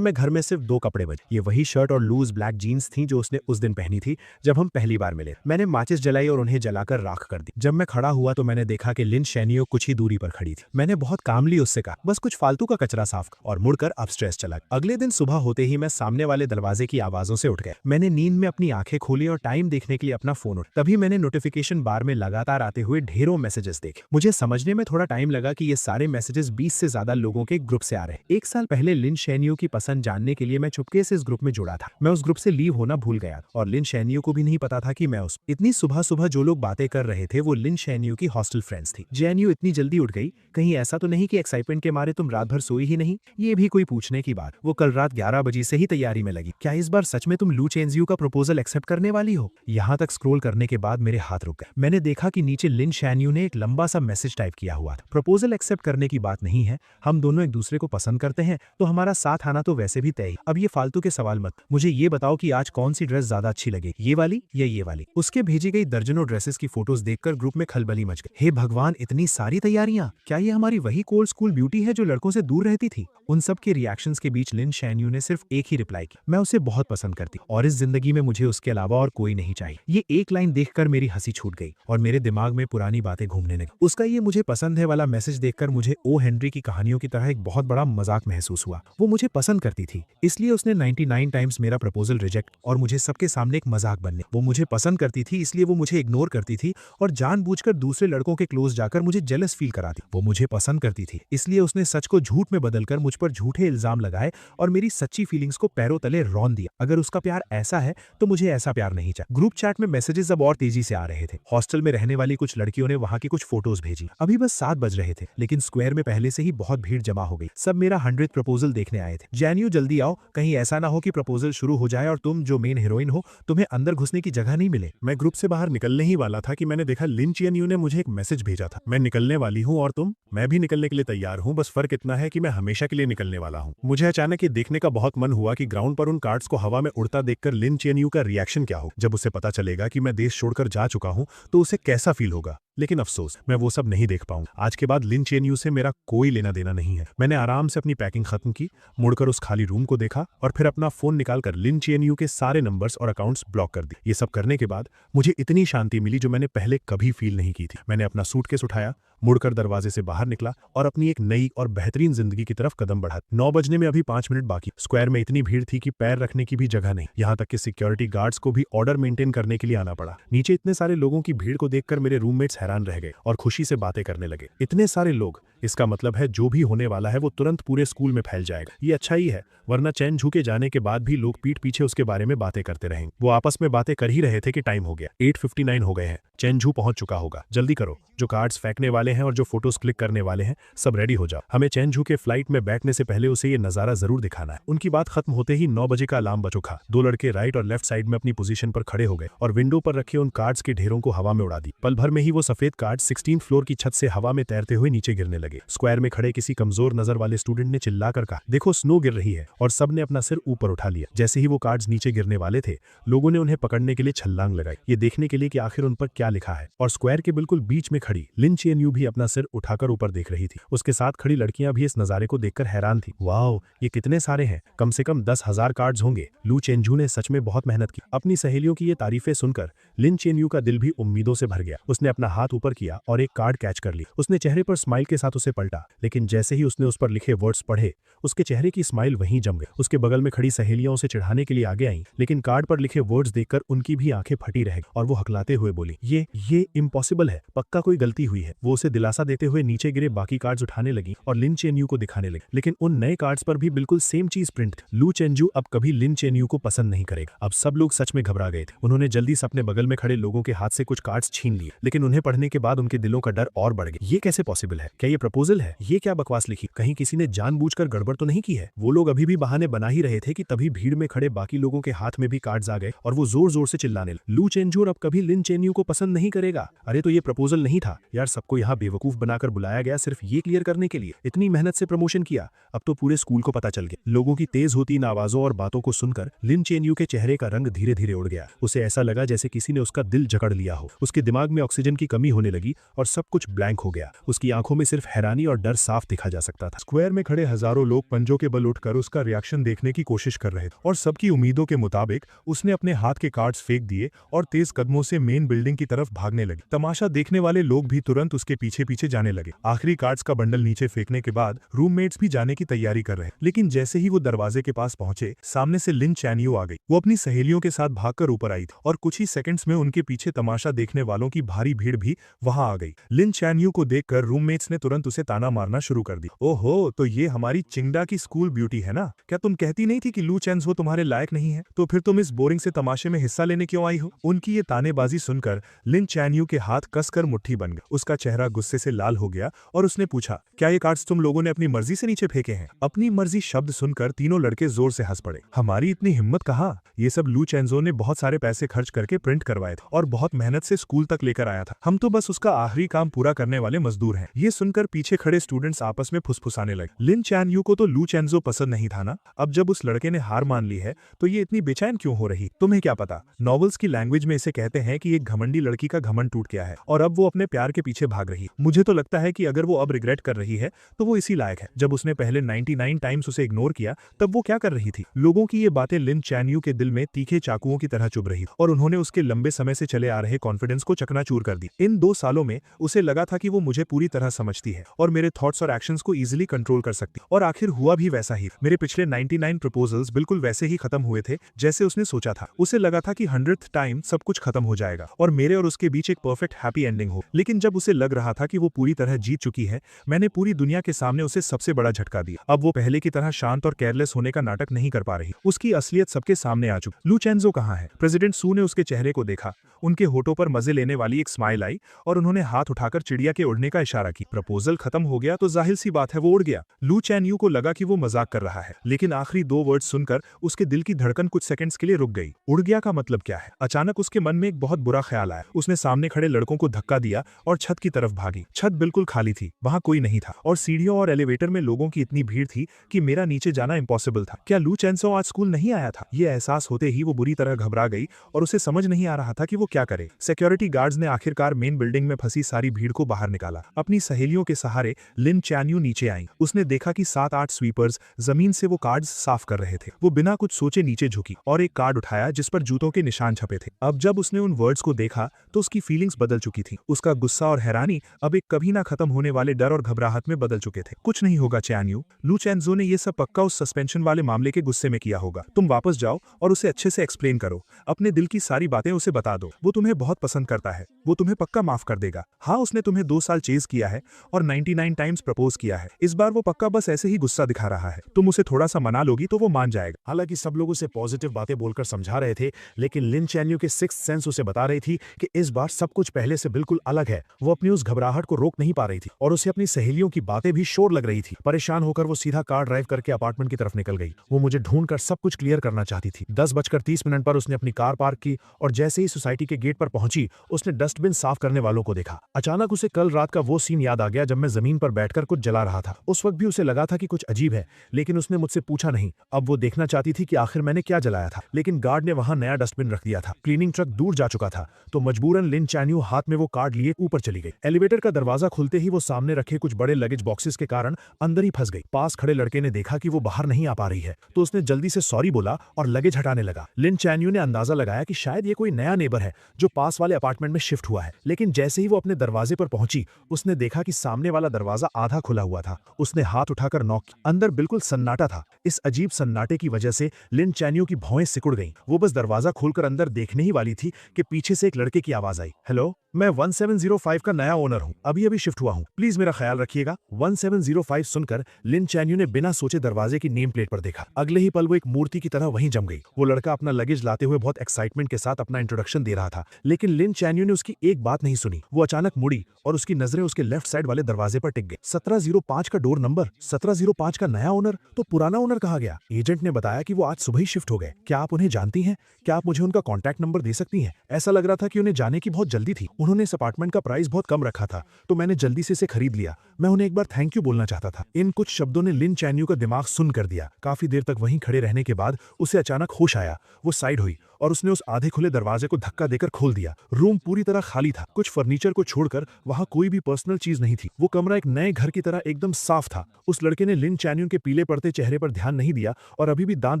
में घर में सिर्फ 2 कपड़े बचे। ये वही शर्ट और लूज ब्लैक जीन्स थी जो उसने उस दिन पहनी थी जब हम पहली बार मिले। मैंने माचिस जलाई और उन्हें जलाकर राख कर दी। जब मैं खड़ा हुआ तो मैंने देखा कि लिन शैनियो कुछ ही दूरी पर खड़ी थी। मैंने बहुत कामली उससे कहा, बस कुछ फालतू का कचरा साफ कर, और मुड़कर अपस्टेयर्स चला। अगले दिन सुबह होते ही मैं सामने वाले दरवाजे की आवाजों से उठ गया। मैंने नींद में अपनी आंखें खोली और टाइम देखने के लिए अपना फोन उठाया। तभी मैंने नोटिफिकेशन बार में लगातार आते हुए ढेरों मैसेजेस देखे। मुझे समझने में थोड़ा टाइम लगा कि ये सारे मैसेजेस 20 से ज्यादा लोगों के ग्रुप से आ रहे हैं। 1 साल पहले लिन शैनियो की पसंद जानने के लिए मैं चुपके से इस ग्रुप में जुड़ा था। मैं उस ग्रुप से लीव होना भूल गया और लिन शैनियो को भी नहीं पता था कि मैं उस इतनी सुबह सुबह जो लोग बातें कर रहे थे वो लिन शैनियो की हॉस्टल फ्रेंड्स थी। जैनियो इतनी जल्दी उठ गई, कहीं ऐसा तो नहीं कि एक्साइटमेंट के मारे तुम रात भर सोई ही नहीं? ये भी कोई पूछने की बात। वो कल रात 11 बजे से ही तैयारी में लगी। क्या इस बार सच में तुम लू चेनजियू का प्रपोजल एक्सेप्ट करने वाली हो? यहाँ तक स्क्रॉल करने के बाद मेरे हाथ रुक गए। मैंने देखा कि नीचे लिन शैनियो ने एक लंबा सा मैसेज टाइप किया हुआ था। प्रपोजल एक्सेप्ट करने की बात नहीं है, हम दोनों एक दूसरे को पसंद करते हैं, तो हमारा साथ आना तो वैसे भी तय। अब ये फालतू के सवाल मत, मुझे ये बताओ कि आज कौन सी ड्रेस ज्यादा अच्छी लगे, ये वाली या ये वाली? उसके भेजी गई दर्जनों ड्रेसेस की फोटोज देखकर ग्रुप में खलबली मच गई। हे भगवान, इतनी सारी तैयारियां! क्या ये हमारी वही कोल्ड स्कूल ब्यूटी है जो लड़कों से दूर रहती थी? उन सब के रिएक्शंस के बीच लिन शैनियो ने सिर्फ एक ही रिप्लाई की, मैं उसे बहुत पसंद करती और इस जिंदगी में मुझे उसके अलावा और कोई नहीं चाहिए। ये एक लाइन देखकर मेरी मेरी हंसी छूट गई और मेरे दिमाग में पुरानी बातें घूमने लगी। उसका ये मुझे पसंद है वाला मैसेज देखकर मुझे ओ हेनरी की कहानियों की तरह एक बहुत बड़ा मजाक महसूस हुआ। वो मुझे पसंद करती थी, इसलिए उसने 99 टाइम्स मेरा प्रपोजल रिजेक्ट और मुझे सबके सामने एक मजाक बनने। वो मुझे पसंद करती थी, इसलिए वो मुझे इग्नोर करती थी और जानबूझकर दूसरे लड़कों के क्लोज जाकर मुझे जेलस फील कराती। वो मुझे पसंद करती थी, इसलिए उसने सच को झूठ में बदलकर मुझ पर झूठे इल्जाम लगाए और मेरी सच्ची फीलिंग्स को पैरों तले रौंद दिया। अगर उसका प्यार ऐसा है तो मुझे ऐसा प्यार नहीं चाहिए। ग्रुप चैट में मैसेजेस अब और तेजी से आ रहे थे। हॉस्टल में रहने वाली कुछ लड़कियों ने वहां की कुछ फोटोज भेजी। अभी बस 7 बज रहे थे, लेकिन स्क्वायर में पहले से ही बहुत भीड़ जमा हो गई। सब मेरा 100th प्रपोजल देखने आए थे। जैन्यू जल्दी आओ, कहीं ऐसा ना हो कि प्रपोजल शुरू हो जाए और तुम जो मेन हीरोइन हो तुम्हें अंदर घुसने की जगह नहीं मिले। मैं ग्रुप से बाहर निकलने ही वाला था कि मैंने देखा लिन चियनयू ने मुझे एक मैसेज भेजा था। मैं निकलने वाली हूँ और तुम? मैं भी निकलने के लिए तैयार हूँ, बस फर्क इतना है कि मैं हमेशा के लिए निकलने वाला हूँ। मुझे अचानक ये देखने का बहुत मन हुआ कि ग्राउंड पर उन कार्ड्स को हवा में उड़ता देखकर लिन चियनयू का रिएक्शन क्या हो। जब उसे पता चलेगा कि मैं देश छोड़कर जा चुका हूँ तो उसे कैसा फील होगा। लेकिन अफसोस, मैं वो सब नहीं देख पाऊंगा। आज के बाद लिन चियनयू से मेरा कोई लेना देना नहीं है। मैंने आराम से अपनी पैकिंग खत्म की, मुड़कर उस खाली रूम को देखा और फिर अपना फोन निकालकर लिन चियनयू के सारे नंबर्स और अकाउंट्स ब्लॉक कर दिए। ये सब करने के बाद मुझे इतनी शांति मिली जो मैंने पहले कभी फील नहीं की थी। मैंने अपना सूटकेस उठाया, मुड़कर दरवाजे से बाहर निकला और अपनी एक नई और बेहतरीन जिंदगी की तरफ कदम बढ़ा। 9 बजने में अभी 5 मिनट बाकी। स्क्वायर में इतनी भीड़ थी कि पैर रखने की भी जगह नहीं। यहाँ तक कि सिक्योरिटी गार्ड्स को भी ऑर्डर मेंटेन करने के लिए आना पड़ा। नीचे इतने सारे लोगों की भीड़ को देखकर मेरे रूममेट्स हैरान रह गए और खुशी से बातें करने लगे। इतने सारे लोग, इसका मतलब है जो भी होने वाला है वो तुरंत पूरे स्कूल में फैल जाएगा। ये अच्छा ही है, वरना चैन झू के जाने के बाद भी लोग पीठ पीछे उसके बारे में बातें करते रहेंगे। वो आपस में बातें कर ही रहे थे कि टाइम हो गया। 8:59 हो गए हैं। चैन झू पहुंच चुका होगा। जल्दी करो, जो कार्ड्स फेंकने वाले हैं और जो फोटोज क्लिक करने वाले हैं सब रेडी हो जाओ। हमें चैन झू के फ्लाइट में बैठने से पहले उसे ये नजारा जरूर दिखाना है। उनकी बात खत्म होते ही 9 बजे का अलार्म बज उठा। 2 लड़के राइट और लेफ्ट साइड में अपनी पोजीशन पर खड़े हो गए और विंडो पर रखे उन कार्ड्स के ढेरों को हवा में उड़ा दी। पल भर में ही वो सफेद कार्ड 16 फ्लोर की छत से हवा में तैरते हुए नीचे गिरने लगे। स्क्वायर में खड़े किसी कमजोर नजर वाले स्टूडेंट ने चिल्लाकर कहा, देखो स्नो गिर रही है, और सबने अपना सिर ऊपर उठा लिया। जैसे ही वो कार्ड्स नीचे गिरने वाले थे, लोगों ने उन्हें पकड़ने के लिए छलांग लगाई, ये देखने के लिए कि आखिर उन पर क्या लिखा है। और स्क्वायर के बिल्कुल बीच में खड़ी लिन चियनयू भी अपना सिर उठाकर ऊपर देख रही थी। उसके साथ खड़ी लड़कियां भी इस नजारे को देखकर हैरान थी। वाओ, ये कितने सारे हैं, कम से कम 10,000 कार्ड्स होंगे। लू चेनझू ने सच में बहुत मेहनत की। अपनी सहेलियों की ये तारीफें सुनकर लिन चियनयू का दिल भी उम्मीदों से भर गया। उसने अपना हाथ ऊपर किया और एक कार्ड कैच कर ली। उसने चेहरे पर स्माइल के साथ उसे पलटा, लेकिन जैसे ही उसने उस पर लिखे वर्ड्स पढ़े, उसके चेहरे की स्माइल वहीं जम गई। उसके बगल में खड़ी सहेलियां उसे चिढ़ाने के लिए आगे आईं, लेकिन कार्ड पर लिखे वर्ड्स देखकर उनकी भी आंखें फटी रह गई और वो हकलाते हुए बोली, ये इम्पॉसिबल है, पक्का कोई गलती हुई है। वो उसे दिलासा देते हुए नीचे गिरे बाकी कार्ड्स उठाने लगी और लिन चेनयू को दिखाने लगी, लेकिन उन नए कार्ड्स पर भी बिल्कुल सेम चीज प्रिंट थी। लू चेनझू अब कभी लिन चेनयू को पसंद नहीं करेगा। अब सब लोग सच में घबरा गए थे। उन्होंने जल्दी से अपने बगल में खड़े लोगों के हाथ से कुछ कार्ड्स छीन लिए, लेकिन उन्हें पढ़ने के बाद उनके दिलों का डर और बढ़ गया। ये कैसे पॉसिबल है? क्या ये प्रपोजल है? ये क्या बकवास लिखी? कहीं किसी ने जानबूझकर गड़बड़ तो नहीं की है? वो लोग अभी भी बहाने बना ही रहे थे कि तभी भीड़ में खड़े बाकी लोगों के हाथ में भी कार्ड्स आ गए और वो जोर जोर से चिल्लाने लगे, लू चेनझू अब कभी लिन चेनयू को पसंद नहीं करेगा। अरे तो ये प्रपोजल नहीं था यार, सबको यहाँ बेवकूफ बनाकर बुलाया गया सिर्फ ये क्लियर करने के लिए। इतनी मेहनत से प्रमोशन किया, अब तो पूरे स्कूल को पता चल गया। लोगों की तेज होती इन आवाजों और बातों को सुनकर लिन चेनयू के चेहरे का रंग धीरे धीरे उड़ गया। उसे ऐसा लगा जैसे किसी ने उसका दिल जकड़ लिया हो। उसके दिमाग में ऑक्सीजन की कमी होने लगी और सब कुछ ब्लैंक हो गया। उसकी आंखों में सिर्फ हैरानी और डर साफ दिखा जा सकता था। स्क्वायर में खड़े हजारों लोग पंजों के बल उठकर उसका रिएक्शन देखने की कोशिश कर रहे थे और सबकी उम्मीदों के मुताबिक उसने अपने हाथ के कार्ड्स फेंक दिए और तेज कदमों से मेन बिल्डिंग की तरफ भागने लगी। तमाशा देखने वाले लोग भी तुरंत उसके पीछे पीछे जाने लगे। आखिरी कार्ड्स का बंडल नीचे फेंकने के बाद रूममेट्स भी जाने की तैयारी कर रहे, लेकिन जैसे ही वो दरवाजे के पास पहुंचे, सामने से लिन चैनियो आ गई। वो अपनी सहेलियों के साथ भागकर ऊपर आई थी और कुछ ही सेकंड्स में उनके पीछे तमाशा देखने वालों की भारी भीड़ भी वहां आ गई। लिन चैनियो को देखकर रूममेट्स ने तुरंत उसे ताना मारना शुरू कर दी। ओहो, तो ये हमारी चिंगडा की स्कूल ब्यूटी है ना? क्या तुम कहती नहीं थी कि लू चेन्झू तुम्हारे लायक नहीं है? तो फिर तुम इस बोरिंग से तमाशे में हिस्सा लेने क्यों आई हो? उनकी ये तानेबाजी सुनकर लिन चैनियो के हाथ कसकर मुट्ठी बन गए। उसका चेहरा गुस्से से लाल हो गया और उसने पूछा, क्या ये कार्ड्स तुम लोगों ने अपनी मर्जी से नीचे फेंके हैं? अपनी मर्जी शब्द सुनकर तीनों लड़के जोर से हंस पड़े। हमारी इतनी हिम्मत कहाँ? ये सब लू चेन्झू ने बहुत सारे पैसे खर्च करके प्रिंट करवाए थे और बहुत मेहनत से स्कूल तक लेकर आया था। हम तो बस उसका आखिरी काम पूरा करने वाले मजदूर हैं। ये सुनकर पीछे खड़े स्टूडेंट्स आपस में फुसफुसाने लगे। लिन चैन यू को तो लू चेंजो पसंद नहीं था ना, अब जब उस लड़के ने हार मान ली है तो ये इतनी बेचैन क्यों हो रही? तुम्हें क्या पता, नॉवेल्स की लैंग्वेज में इसे कहते हैं कि एक घमंडी लड़की का घमंड टूट गया है और अब वो अपने प्यार के पीछे भाग रही। मुझे तो लगता है कि अगर वो अब रिग्रेट कर रही है तो वो इसी लायक है। जब उसने पहले 99 टाइम्स उसे इग्नोर किया तब वो क्या कर रही थी? लोगों की ये बातें लिन चैन यू के दिल में तीखे चाकुओं की तरह चुभ रही और उन्होंने उसके लंबे समय से चले आ रहे कॉन्फिडेंस को चकनाचूर कर दी। इन 2 सालों में उसे लगा था कि वो मुझे पूरी तरह समझती है और मेरे थॉट्स और एक्शंस को इजीली कंट्रोल कर सकती, और आखिर हुआ भी वैसा ही। मेरे पिछले 99 प्रपोजल्स बिल्कुल वैसे ही खत्म हुए थे जैसे उसने सोचा था। उसे लगा था कि 100th टाइम सब कुछ खत्म हो जाएगा और मेरे और उसके बीच एक परफेक्ट हैप्पी एंडिंग हो। लेकिन जब उसे लग रहा था कि वो पूरी तरह जीत चुकी है, मैंने पूरी दुनिया के सामने उसे सबसे बड़ा झटका दिया। अब वो पहले की तरह शांत और केयरलेस होने का नाटक नहीं कर पा रही। उसकी असलियत सबके सामने आ चुकी। लू चेंजो कहाँ है? प्रेसिडेंट सू ने उसके चेहरे को देखा। उनके होठों पर मजे लेने वाली एक स्माइल आई और उन्होंने हाथ उठाकर चिड़िया के उड़ने का इशारा की। प्रपोजल खत्म हो गया तो जाहिर सी बात है वो उड़ गया। लू चैन यू को लगा कि वो मजाक कर रहा है, लेकिन आखिरी 2 वर्ड सुनकर उसके दिल की धड़कन कुछ सेकंड्स के लिए रुक गई। उड़ गया का मतलब क्या है? अचानक उसके मन में एक बहुत बुरा ख्याल आया। उसने सामने खड़े लड़कों को धक्का दिया और छत की तरफ भागी। छत बिल्कुल खाली थी, वहां कोई नहीं था और सीढ़ियों और एलिवेटर में लोगों की इतनी भीड़ थी कि मेरा नीचे जाना इम्पॉसिबल था। क्या लू चेंजो आज स्कूल नहीं आया था? ये एहसास होते ही वो बुरी तरह घबरा गई और उसे समझ नहीं आ रहा था कि वो क्या करे। सिक्योरिटी गार्ड्स ने आखिरकार मेन बिल्डिंग में फंसी सारी भीड़ को बाहर निकाला। अपनी सहेलियों के सहारे लिन चैन यू नीचे आई। उसने देखा कि 7-8 स्वीपर्स जमीन से वो कार्ड्स साफ कर रहे थे। वो बिना कुछ सोचे नीचे झुकी और एक कार्ड उठाया जिस पर जूतों के निशान छपे थे। अब जब उसने उन वर्ड्स को देखा तो उसकी फीलिंग्स बदल चुकी थी। उसका गुस्सा और हैरानी अब एक कभी ना खत्म होने वाले डर और घबराहट में बदल चुके थे। कुछ नहीं होगा चैन यू, लू चेंजो ने ये सब पक्का उस सस्पेंशन वाले मामले के गुस्से में किया होगा। तुम वापस जाओ और उसे अच्छे से एक्सप्लेन करो। अपने दिल की सारी बातें उसे बता दो। वो तुम्हें बहुत पसंद करता है, वो तुम्हें पक्का माफ कर देगा। हाँ, उसने तुम्हें 2 साल चेज किया है और 99 टाइम्स प्रपोज किया है। इस बार वो पक्का बस ऐसे ही गुस्सा दिखा रहा है। तुम उसे थोड़ा सा मना लोगी तो वो मान जाएगा। हालांकि सब लोग उसे पॉजिटिव बातें बोलकर समझा रहे थे, लेकिन लिन चैन यू के सिक्स्थ सेंस उसे बता रही थी कि इस बार सब कुछ पहले से बिल्कुल अलग है। वो अपनी उस घबराहट को रोक नहीं पा रही थी और उसे अपनी सहेलियों की बातें भी शोर लग रही थी। परेशान होकर वो सीधा कार ड्राइव करके अपार्टमेंट की तरफ निकल गई। वो मुझे ढूंढकर सब कुछ क्लियर करना चाहती थी। 10:30 पर उसने अपनी कार पार्क की और जैसे ही सोसाइटी के गेट पर पहुंची, उसने डस्टबिन साफ करने वालों को देखा। अचानक उसे कल रात का वो सीन याद आ गया जब मैं जमीन पर बैठकर कुछ जला रहा था। उस वक्त भी उसे लगा था कि कुछ अजीब है, लेकिन उसने मुझसे पूछा नहीं। अब वो देखना चाहती थी कि आखिर मैंने क्या जलाया था, लेकिन गार्ड ने वहां नया डस्टबिन रख दिया था। क्लीनिंग ट्रक दूर जा चुका था, तो मजबूरन लिन चैन यू हाथ में वो कार्ड लिए ऊपर चली गई। एलिवेटर का दरवाजा खुलते ही वो सामने रखे कुछ बड़े लगेज बॉक्सेस के कारण अंदर ही फंस गई। पास खड़े लड़के ने देखा कि वो बाहर नहीं आ पा रही है, तो उसने जल्दी से सॉरी बोला और लगेज हटाने लगा। लिन चैन यू ने अंदाजा लगाया कि शायद ये कोई नया नेबर है जो पास वाले अपार्टमेंट में शिफ्ट हुआ है, लेकिन जैसे ही वो अपने दरवाजे पर पहुंची, उसने देखा कि सामने वाला दरवाजा आधा खुला हुआ था। उसने हाथ उठाकर नॉक किया। अंदर बिल्कुल सन्नाटा था। इस अजीब सन्नाटे की वजह से लिन चैन यू की भौएं सिकुड़ गईं। वो बस दरवाजा खोलकर अंदर देखने ही वाली थी कि पीछे से एक लड़के की आवाज आई, हेलो, मैं 1705 का नया ओनर हूं, अभी शिफ्ट हुआ हूं, प्लीज मेरा ख्याल रखिएगा। 1705 सुनकर लिन चैन यू ने बिना सोचे दरवाजे की नेम प्लेट पर देखा। अगले ही पल वो एक मूर्ति की तरह वहीं जम गई। वो लड़का अपना लगेज लाते हुए बहुत एक्साइटमेंट के साथ अपना इंट्रोडक्शन दे रहा था, लेकिन लिन चैन यू ने उसकी एक बात नहीं सुनी। वो अचानक मुड़ी और उसकी नजरें उसके लेफ्ट साइड वाले दरवाजे पर टिक गई। 1705 का डोर नंबर, 1705 का नया ओनर, तो पुराना ओनर कहाँ गया? एजेंट ने बताया कि वो आज सुबह ही शिफ्ट हो गए। क्या आप उन्हें जानती हैं? क्या आप मुझे उनका कॉन्टैक्ट नंबर दे सकती हैं? ऐसा लग रहा था कि उन्हें जाने की बहुत जल्दी थी। उन्होंने इस अपार्टमेंट का प्राइस बहुत कम रखा था, तो मैंने जल्दी से इसे खरीद लिया। मैं उन्हें एक बार थैंक यू बोलना चाहता था। इन कुछ शब्दों ने लिन चैन यू का दिमाग सुन कर दिया। काफी देर तक वहीं खड़े रहने के बाद उसे अचानक होश आया। वो साइड हुई और उसने उस आधे खुले दरवाजे को धक्का देकर खोल दिया। रूम पूरी तरह खाली था। कुछ फर्नीचर को छोड़कर वहां कोई भी पर्सनल चीज नहीं थी। वो कमरा एक नए घर की तरह एकदम साफ था। उस लड़के ने लिन चैन यू के पीले पड़ते चेहरे पर ध्यान नहीं दिया और अभी भी दांत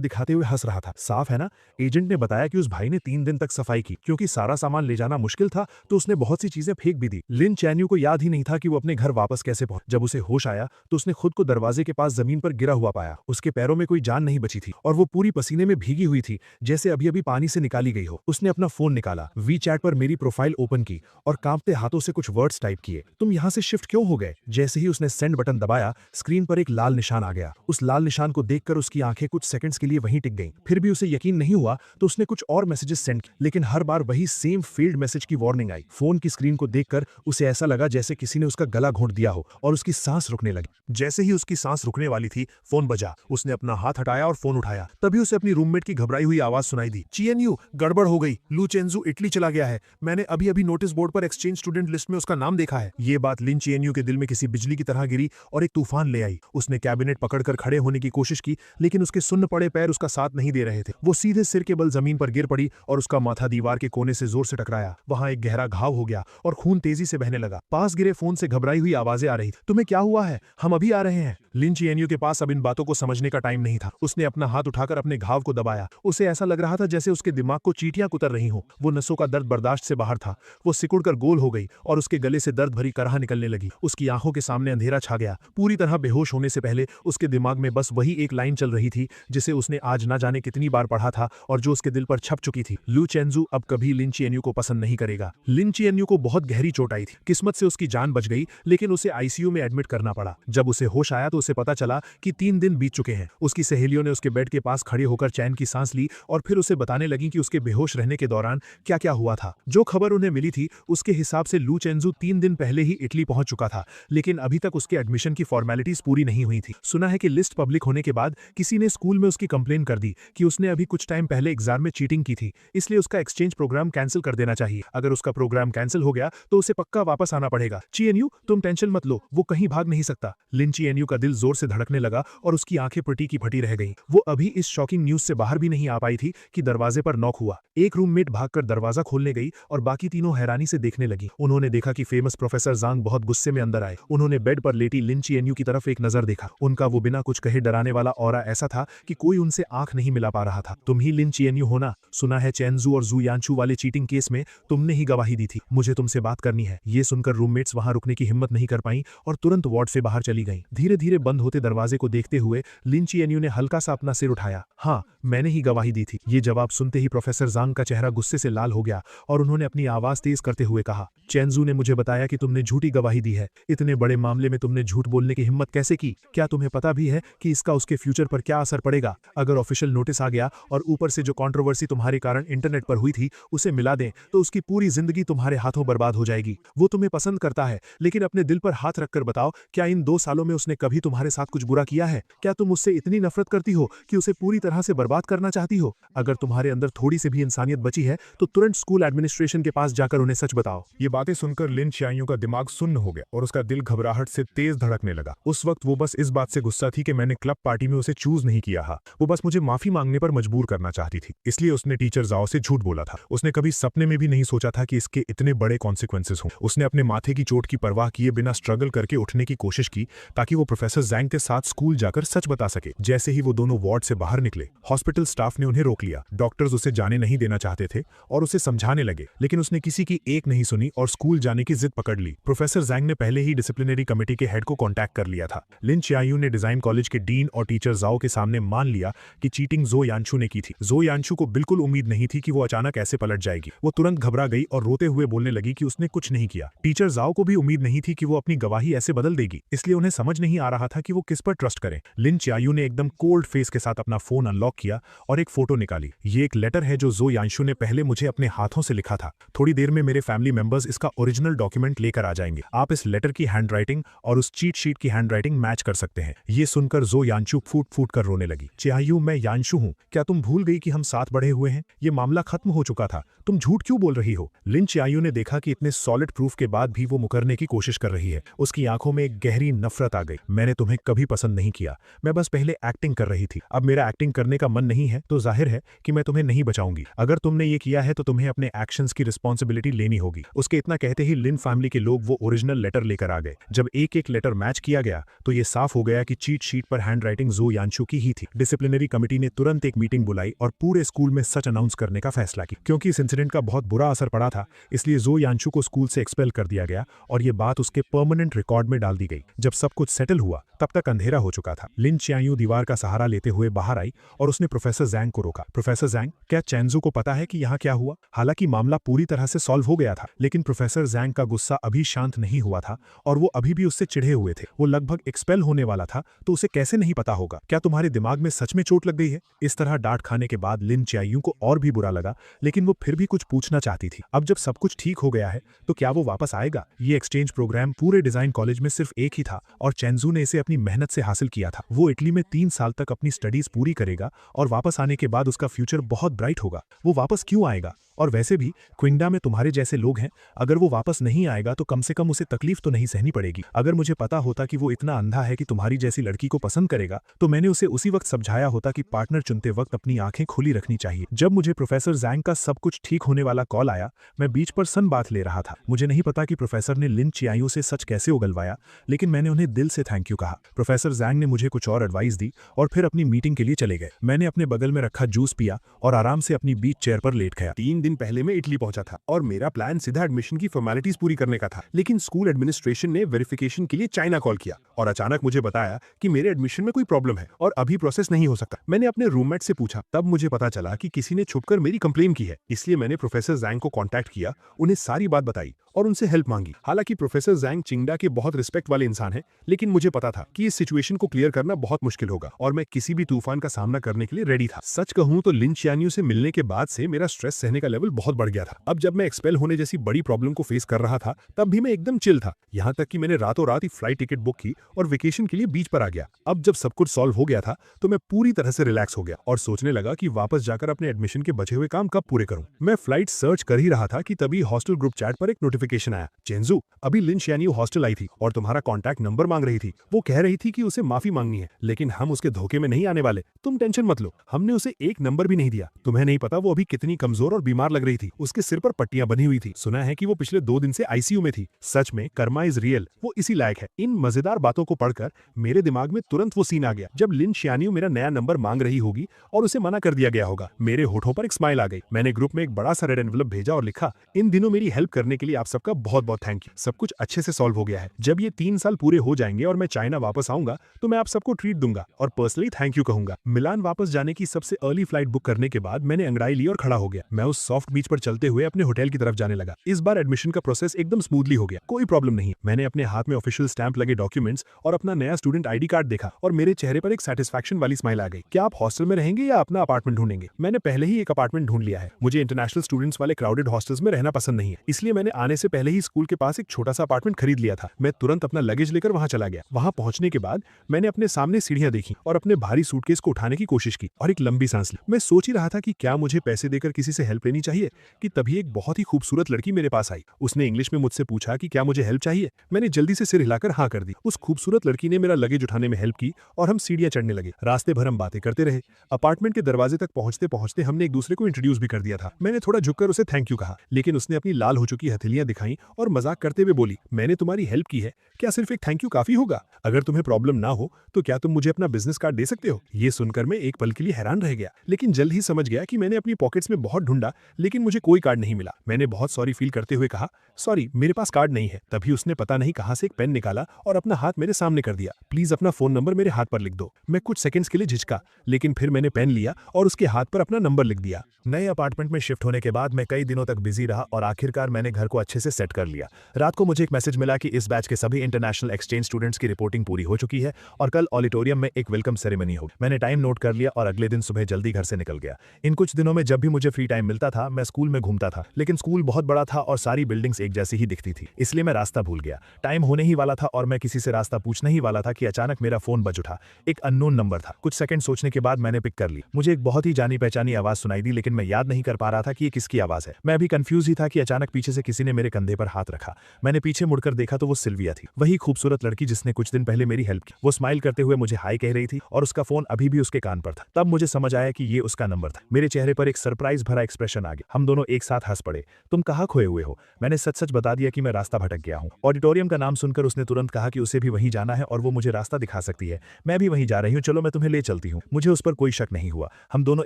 दिखाते हुए हंस रहा था। साफ है ना? एजेंट ने बताया कि उस भाई ने 3 दिन तक सफाई की, क्योंकि सारा सामान ले जाना मुश्किल था, तो उसने बहुत सी चीजें फेंक भी दी। लिन चैन यू को याद ही नहीं था कि वो अपने घर वापस कैसे पहुंचा। जब उसे होश आया तो उसने खुद को दरवाजे के पास जमीन पर गिरा हुआ पाया। उसके पैरों में कोई जान नहीं बची थी और वो पूरी पसीने में भीगी हुई थी, जैसे अभी अभी पानी से निकाली गई हो। उसने अपना फोन निकाला, वी चैट पर मेरी प्रोफाइल ओपन की और कांपते हाथों से कुछ वर्ड्स टाइप किए। तुम यहाँ से शिफ्ट क्यों हो गए? जैसे ही उसने सेंड बटन दबाया, स्क्रीन पर एक लाल निशान आ गया। उस लाल निशान को देखकर उसकी आंखें कुछ सेकंड्स के लिए वहीं टिक गईं। फिर भी उसे यकीन नहीं हुआ तो उसने कुछ और मैसेजेस सेंड किए, लेकिन हर बार वही सेम फेल्ड मैसेज की वार्निंग आई। फोन की स्क्रीन को देखकर उसे ऐसा लगा जैसे किसी ने उसका गला घोंट दिया हो और उसकी सांस रुकने लगी। जैसे ही उसकी सांस रुकने वाली थी, फोन बजा। उसने अपना हाथ हटाया और फोन उठाया। तभी उसे अपनी रूममेट की घबराई हुई आवाज सुनाई दी, चियन चिएनयू, गड़बड़ हो गई। लू चेंजू इटली चला गया है। मैंने अभी अभी नोटिस बोर्ड पर एक्सचेंज स्टूडेंट लिस्ट में उसका नाम देखा है। ये बात लिन चिएनयू के दिल में किसी बिजली की तरह गिरी और एक तूफान ले आई। उसने कैबिनेट पकड़कर खड़े होने की कोशिश की, लेकिन उसके सुन्न पड़े पैर उसका साथ नहीं दे रहे थे। वो सीधे सिर के बल जमीन पर गिर पड़ी और उसका माथा दीवार के कोने से जोर से टकराया। वहां एक गहरा घाव हो गया और खून तेजी से बहने लगा। पास गिरे फोन से घबराई हुई आवाजें आ रही। तुम्हें क्या हुआ है? हम अभी आ रहे हैं। लिन चिएनयू के पास अब इन बातों को समझने का टाइम नहीं था। उसने अपना हाथ उठाकर अपने घाव को दबाया। उसे ऐसा लग रहा था जैसे उसके दिमाग को चींटियां कुतर रही हों। वो नसों का दर्द बर्दाश्त से बाहर था। वो सिकुड़कर गोल हो गई और उसके गले से दर्द भरी कराह निकलने लगी। उसकी आंखों के सामने अंधेरा छा गया। पूरी तरह बेहोश होने से पहले उसके दिमाग में बस वही एक लाइन चल रही थी जिसे उसने आज ना जाने कितनी बार पढ़ा था और जो उसके दिल पर छप चुकी थी। लू चेंजू अब कभी लिन चिएनयू को पसंद नहीं करेगा। लिन चिएनयू को बहुत गहरी चोट आई थी। किस्मत से उसकी जान बच गई, लेकिन उसे आईसीयू में एडमिट करना पड़ा। जब उसे होश आया तो उसे पता चला कि 3 दिन बीत चुके हैं। उसकी सहेलियों ने उसके बेड के पास खड़े होकर चैन की सांस ली और फिर उसे बताने लगी कि उसके बेहोश रहने के दौरान क्या क्या हुआ था। जो खबर उन्हें मिली थी उसके हिसाब से लू चेंजू 3 दिन पहले ही इटली पहुंच चुका था, लेकिन अभी तक उसके एडमिशन की फॉर्मेलिटीज पूरी नहीं हुई थी। सुना है कि लिस्ट पब्लिक होने के बाद किसी ने स्कूल में उसकी कंप्लेन कर दी कि उसने अभी कुछ टाइम पहले एग्जाम में चीटिंग की थी, इसलिए उसका एक्सचेंज प्रोग्राम कैंसिल कर देना चाहिए। अगर उसका प्रोग्राम कैंसिल हो गया तो उसे पक्का वापस आना पड़ेगा। चिएनयू, तुम टेंशन मत लो, वो कहीं भाग नहीं सकता। लिन चिएनयू का दिल जोर से धड़कने लगा और उसकी आंखें फटी की फटी रह गईं। वो अभी इस शॉकिंग न्यूज से बाहर भी नहीं आ पाई थी कि दरवाजे पर नॉक हुआ। एक रूममेट भागकर दरवाजा खोलने गई और बाकी तीनों हैरानी से देखने लगी। उन्होंने देखा कि फेमस प्रोफेसर जांग बहुत गुस्से में अंदर आए। उन्होंने बेड पर लेटी लिन चिएनयू की तरफ एक नजर देखा। उनका वो बिना कुछ कहे डराने वाला ऑरा ऐसा था कि कोई उनसे आंख नहीं मिला पा रहा था। तुम ही लिन चिएनयू हो ना? सुना है चेंजू और जू यानचू वाले चीटिंग केस में तुमने ही गवाही दी थी। मुझे तुमसे बात करनी है। ये सुनकर रूममेट्स वहां रुकने की हिम्मत नहीं कर पाई और तुरंत वार्ड से बाहर चली गईं। धीरे धीरे बंद होते दरवाजे को देखते हुए लिन चिएनयू ने हल्का सा अपना सिर उठाया। हाँ, मैंने ही गवाही दी थी। ये जवाब सुनते ही प्रोफेसर जांग का चेहरा गुस्से से लाल हो गया और उन्होंने अपनी आवाज तेज करते हुए कहा, चेंजू ने मुझे बताया कि तुमने झूठी गवाही दी है। इतने बड़े मामले में तुमने झूठ बोलने की हिम्मत कैसे की? क्या तुम्हें पता भी है कि इसका उसके फ्यूचर पर क्या असर पड़ेगा? अगर ऑफिशियल नोटिस आ गया और ऊपर से जो कंट्रोवर्सी तुम्हारे कारण इंटरनेट पर हुई थी उसे मिला दें तो उसकी पूरी जिंदगी तुम्हारे हाथों बर्बाद हो जाएगी। वो तुम्हें पसंद करता है, लेकिन अपने दिल पर हाथ रखकर बताओ, क्या इन 2 सालों में उसने कभी तुम्हारे साथ कुछ बुरा किया है? क्या तुम उससे इतनी नफरत करती हो कि उसे पूरी तरह से बर्बाद करना चाहती हो? अगर तुम्हारे अंदर थोड़ी सी भी इंसानियत बची है तो तुरंत स्कूल एडमिनिस्ट्रेशन के पास जाकर उन्हें सच बताओ। ये बातें सुनकर लिन चिएनयू का दिमाग सुन्न हो गया और उसका दिल घबराहट से तेज धड़कने लगा। उस वक्त वो बस इस बात से गुस्सा थी कि मैंने क्लब पार्टी में उसे चूज नहीं किया था। वो बस मुझे माफी मांगने पर मजबूर करना चाहती थी, इसलिए उसने टीचर जाओ से झूठ बोला था। उसने कभी सपने में भी नहीं सोचा था कि इसके इतने बड़े कॉन्सिक्वेंसेस हों। उसने अपने माथे की चोट की परवाह किए बिना स्ट्रगल करके उठने की कोशिश की ताकि वो प्रोफेसर जैंग के साथ स्कूल जाकर सच बता सके। जैसे ही वो दोनों वार्ड से बाहर निकले, हॉस्पिटल स्टाफ ने उन्हें रोक लिया। डॉक्टर्स उसे जाने नहीं देना चाहते थे और उसे समझाने लगे, लेकिन उसने किसी की एक नहीं सुनी और स्कूल जाने की जिद पकड़ ली। प्रोफेसर जैंग ने पहले ही डिसिप्लिनरी कमेटी के हेड को कांटेक्ट कर लिया था। लिन चिएनयू ने डिजाइन कॉलेज के डीन और टीचर जाओ के सामने मान लिया कि चीटिंग जो यानचू ने की थी। जो यानचू को बिल्कुल उम्मीद नहीं थी कि वो अचानक ऐसे पलट जाएगी। वो तुरंत घबरा गई और रोते हुए बोलने लगी कि उसने कुछ नहीं किया। टीचर जाओ को भी उम्मीद नहीं थी कि वो अपनी गवाही ऐसे बदल देगी, इसलिए उन्हें समझ नहीं आ रहा था कि वो किस पर ट्रस्ट करें। लिन चिएनयू ने एकदम कोल्ड फेस के साथ अपना फोन अनलॉक किया और एक फोटो निकाली। ये एक लेटर है जो जो यानचू ने पहले मुझे अपने हाथों से लिखा था। थोड़ी देर में मेरे फैमिली मेंबर्स इसका ओरिजिनल डॉक्यूमेंट लेकर आ जाएंगे। आप इस लेटर की हैंडराइटिंग और उस चीट शीट की हैंडराइटिंग मैच कर सकते हैं। ये सुनकर जो यानचू फूट फूट कर रोने लगी। चिएनयू, मैं यानचू हूं। क्या तुम भूल गई कि हम साथ बढ़े हुए हैं? ये मामला खत्म हो चुका था। तुम झूठ क्यों बोल रही हो? लिन चिएनयू ने देखा कि इतने सॉलिड प्रूफ के बाद भी वो मुकरने की कोशिश कर रही है। उसकी आंखों में एक गहरी नफरत आ गई। मैंने तुम्हें कभी पसंद नहीं किया, मैं बस पहले एक्टिंग कर रही थी। अब मेरा एक्टिंग करने का मन नहीं है तो जाहिर है कि मैं तुम्हें नहीं बचाऊंगी। अगर तुमने ये किया है तो तुम्हें अपने एक्शंस की रिस्पॉन्सिबिलिटी लेनी होगी। उसके इतना कहते ही लिन फैमिली के लोग वो ओरिजिनल लेटर लेकर आ गए। जब एक एक लेटर मैच किया गया तो ये साफ हो गया कि चीट शीट पर हैंडराइटिंग जो यानचू की ही थी। डिसिप्लिनरी कमेटी ने तुरंत एक मीटिंग बुलाई और पूरे स्कूल में सच अनाउंस करने का फैसला किया। क्योंकि इस इंसिडेंट का बहुत बुरा असर पड़ा था, इसलिए जो यानचू को स्कूल से एक्सपेल कर दिया गया और ये बात उसके परमानेंट रिकॉर्ड में डाल दी गई। जब सब कुछ सेटल हुआ तब तक अंधेरा हो चुका था। लिन चिएनयू दीवार का सहारा लेते हुए बाहर आई और उसने प्रोफेसर जैंग को रोका। प्रोफेसर जैंग, क्या चेंजू को पता है कि यहाँ क्या हुआ? हालांकि मामला पूरी तरह से सॉल्व हो गया था, लेकिन प्रोफेसर जैंग का गुस्सा अभी शांत नहीं हुआ था और वो अभी भी उससे चिढ़े हुए थे। वो लगभग एक्सपेल होने वाला था, तो उसे कैसे नहीं पता होगा? क्या तुम्हारे दिमाग में सच में चोट लग गई है? इस तरह डांट खाने के बाद लिन चिएनयू को और भी बुरा लगा, लेकिन वो फिर भी कुछ पूछना चाहती थी। अब जब सब कुछ ठीक हो गया है तो क्या वो वापस आएगा? ये एक्सचेंज प्रोग्राम पूरे डिजाइन कॉलेज में सिर्फ एक ही था और चेंजू ने इसे अपनी मेहनत से हासिल किया था। वो इटली में 3 साल तक अपनी स्टडीज पूरी करेगा और वापस आने के बाद उसका फ्यूचर बहुत बहुत ब्राइट होगा। वो वापस क्यों आएगा? और वैसे भी क्विंगडा में तुम्हारे जैसे लोग हैं, अगर वो वापस नहीं आएगा तो कम से कम उसे तकलीफ तो नहीं सहनी पड़ेगी। अगर मुझे पता होता कि वो इतना अंधा है कि तुम्हारी जैसी लड़की को पसंद करेगा तो मैंने उसे उसी वक्त समझाया होता कि पार्टनर चुनते वक्त अपनी आंखें खुली रखनी चाहिए। जब मुझे प्रोफेसर जैंग का सब कुछ ठीक होने वाला कॉल आया, मैं बीच पर सन बाथ ले रहा था। मुझे नहीं पता कि प्रोफेसर ने लिन चियायू से सच कैसे उगलवाया, लेकिन मैंने उन्हें दिल से थैंक यू कहा। प्रोफेसर जैंग ने मुझे कुछ और एडवाइस दी और फिर अपनी मीटिंग के लिए चले गए। मैंने अपने बगल में रखा जूस पिया और आराम से अपनी बीच चेयर पर लेट गया। 3 दिन पहले मैं इटली पहुंचा था और मेरा प्लान सीधा एडमिशन की फॉर्मेलिटीज पूरी करने का था, लेकिन स्कूल एडमिनिस्ट्रेशन ने वेरिफिकेशन के लिए चाइना कॉल किया और अचानक मुझे बताया कि मेरे एडमिशन में कोई प्रॉब्लम है और अभी प्रोसेस नहीं हो सकता। मैंने अपने रूममेट से पूछा, तब मुझे पता चला कि किसी ने छुपकर मेरी कंप्लेन की है। इसलिए मैंने प्रोफेसर जैंग को कांटेक्ट किया, उन्हें सारी बात बताई और उनसे हेल्प मांगी। हालांकि प्रोफेसर जैंग चिंगडा के बहुत रिस्पेक्ट वाले इंसान हैं, लेकिन मुझे पता था कि इस सिचुएशन को क्लियर करना बहुत मुश्किल होगा और मैं किसी भी तूफान का सामना करने के लिए रेडी था। सच कहूं तो लिन चियान्यू से मिलने के बाद से मेरा स्ट्रेस सहने का लेवल बहुत बढ़ गया था। अब जब मैं एक्सपेल होने जैसी बड़ी प्रॉब्लम को फेस कर रहा था, तब भी मैं एकदम चिल था। यहाँ तक कि मैंने रातों रात ही फ्लाइट टिकट बुक की और वेकेशन के लिए बीच पर आ गया। अब जब सब कुछ सॉल्व हो गया था तो मैं पूरी तरह से रिलैक्स हो गया और सोचने लगा कि वापस जाकर अपने एडमिशन के बचे हुए काम कब पूरे करूं। मैं फ्लाइट सर्च कर ही रहा था कि तभी हॉस्टल ग्रुप चैट पर एक नोटिफिकेशन आया, चेंजू अभी लिन चियान्यू हॉस्टल आई थी और तुम्हारा कॉन्टैक्ट नंबर मांग रही थी। वो कह रही थी कि उसे माफी मांगनी है, लेकिन हम उसके धोखे में नहीं आने वाले, तुम टेंशन मत लो। हमने उसे एक नंबर भी नहीं दिया। तुम्हें नहीं पता वो अभी कितनी कमजोर और बीमार लग रही थी। उसके सिर पर पट्टियां बनी हुई थी। सुना है कि वो पिछले 2 दिन से आईसीयू में थी। सच में कर्मा इज रियल, वो इसी लायक है। इन मजेदार बातों को पढ़कर मेरे दिमाग में तुरंत वो सीन आ गया जब लिन चियान्यू मेरा नया नंबर मांग रही होगी और उसे मना कर दिया गया होगा। मेरे होठों पर एक स्माइल आ गई। मैंने ग्रुप में एक बड़ा सा रेड एनवलप भेजा और लिखा, इन दिनों मेरी हेल्प करने के लिए आप सबका बहुत बहुत थैंक यू। सब कुछ अच्छे से सॉल्व हो गया है। जब ये 3 साल पूरे हो जाएंगे और मैं चाइना वापस आऊंगा तो मैं आप सबको ट्रीट दूंगा और पर्सनली थैंक यू कहूंगा। मिलान वापस जाने की सबसे अर्ली फ्लाइट बुक करने के बाद मैंने अंगड़ाई ली और खड़ा हो गया। मैं उस सॉफ्ट बीच पर चलते हुए अपने होटल की तरफ जाने लगा। इस बार एडमिशन का प्रोसेस एकदम स्मूथली हो गया, कोई प्रॉब्लम नहीं। मैंने अपने हाथ में ऑफिशियल स्टैंप लगे डॉक्यूमेंट्स और अपना नया स्टूडेंट आईडी कार्ड देखा और मेरे चेहरे पर एक सेटिस्फैक्शन वाली स्माइल आ गई। क्या आप हॉस्टल में रहेंगे या अपना अपार्टमेंट ढूंढेंगे? मैंने पहले ही एक अपार्टमेंट ढूंढ लिया है। मुझे इंटरनेशनल स्टूडेंट्स वाले क्राउडेड हॉस्टल्स में रहना पसंद नहीं है, इसलिए मैंने आने से पहले ही स्कूल के पास एक छोटा सा अपार्टमेंट खरीद लिया था। मैं तुरंत अपना लगेज लेकर वहां चला गया। वहां पहुंचने के बाद मैंने अपने सामने सीढ़ियां देखी और अपने भारी सूटकेस को उठाने की कोशिश की और एक लंबी सांस ली। मैं सोच ही रहा था कि क्या मुझे पैसे देकर किसी से हेल्प लेनी चाहिए कि तभी एक बहुत ही खूबसूरत लड़की मेरे पास आई। उसने इंग्लिश में मुझसे पूछा कि क्या मुझे हेल्प चाहिए। मैंने जल्दी से सिर हिलाकर हाँ कर दी। उस खूबसूरत लड़की ने मेरा लगेज उठाने में हेल्प की और हम सीढ़ियां चढ़ने लगे। रास्ते भर हम बातें करते रहे। अपार्टमेंट के दरवाजे तक पहुंचते पहुंचते हमने एक दूसरे को इंट्रोड्यूस भी कर दिया था। मैंने थोड़ा झुककर उसे थैंक यू कहा, लेकिन उसने अपनी लाल हो चुकी हथेलियां दिखाई और मजाक करते हुए बोली, मैंने तुम्हारी हेल्प की है, क्या सिर्फ एक थैंक यू काफी होगा? अगर तुम्हें प्रॉब्लम ना हो तो क्या तुम मुझे अपना बिजनेस कार्ड दे सकते हो? ये सुनकर मैं एक पल के लिए हैरान रह गया, लेकिन जल्द ही समझ गया कि मैंने अपनी पॉकेट्स में बहुत ढूंढा लेकिन मुझे कोई कार्ड नहीं मिला। मैंने बहुत सॉरी फील करते हुए कहा, सॉरी मेरे पास कार्ड नहीं है। तभी उसने पता नहीं कहां से एक पेन निकाला और अपना हाथ मेरे सामने कर दिया। प्लीज अपना फोन नंबर मेरे हाथ पर लिख दो। मैं कुछ सेकंड्स के लिए झिझका, लेकिन फिर मैंने पेन लिया और उसके हाथ पर अपना नंबर लिख दिया। नए अपार्टमेंट में शिफ्ट होने के बाद मैं कई दिनों तक बिजी रहा और आखिरकार मैंने घर को अच्छे से सेट कर लिया। रात को मुझे एक मैसेज मिला कि इस बैच के सभी इंटरनेशनल एक्सचेंज स्टूडेंट्स की रिपोर्टिंग पूरी हो चुकी है और कल ऑडिटोरियम में एक वेलकम सेरेमनी होगी। मैंने टाइम नोट कर लिया और अगले दिन सुबह जल्दी घर से निकल गया। इन कुछ दिनों में जब भी मुझे फ्री टाइम मिलता था मैं स्कूल में घूमता था, लेकिन स्कूल बहुत बड़ा था और सारी बिल्डिंग्स एक जैसी ही दिखती थी, इसलिए मैं रास्ता भूल गया। टाइम होने ही वाला था और मैं किसी से रास्ता पूछने ही वाला था कि अचानक मेरा फोन बज उठा। एक अननोन नंबर था। कुछ सेकंड सोचने के बाद मैंने पिक कर ली। मुझे एक बहुत ही जानी पहचानी आवाज सुनाई दी, लेकिन मैं याद नहीं कर पा रहा था कि ये किसकी आवाज है। मैं अभी कंफ्यूज ही था कि अचानक पीछे से किसी ने मेरे कंधे पर हाथ रखा। मैंने पीछे मुड़कर देखा तो वो सिल्विया थी, वही खूबसूरत लड़की जिसने कुछ दिन पहले मेरी हेल्प की। वो स्माइल करते हुए मुझे हाय कह रही थी और उसका फोन अभी भी उसके कान पर था। तब मुझे समझ आया कि ये उसका नंबर था। मेरे चेहरे पर एक सरप्राइज भरा एक्सप्रेशन आ गया। हम दोनों एक साथ हंस पड़े। तुम कहाँ खोए हुए हो? मैंने सच सच बता दिया कि मैं रास्ता भटक गया हूँ। ऑडिटोरियम का नाम सुनकर उसने तुरंत कहा कि उसे भी वहीं जाना है और वो मुझे रास्ता दिखा सकती है। मैं भी वहीं जा रही हूँ, चलो मैं तुम्हें ले चलती हूँ। मुझे उस पर कोई शक नहीं हुआ। हम दोनों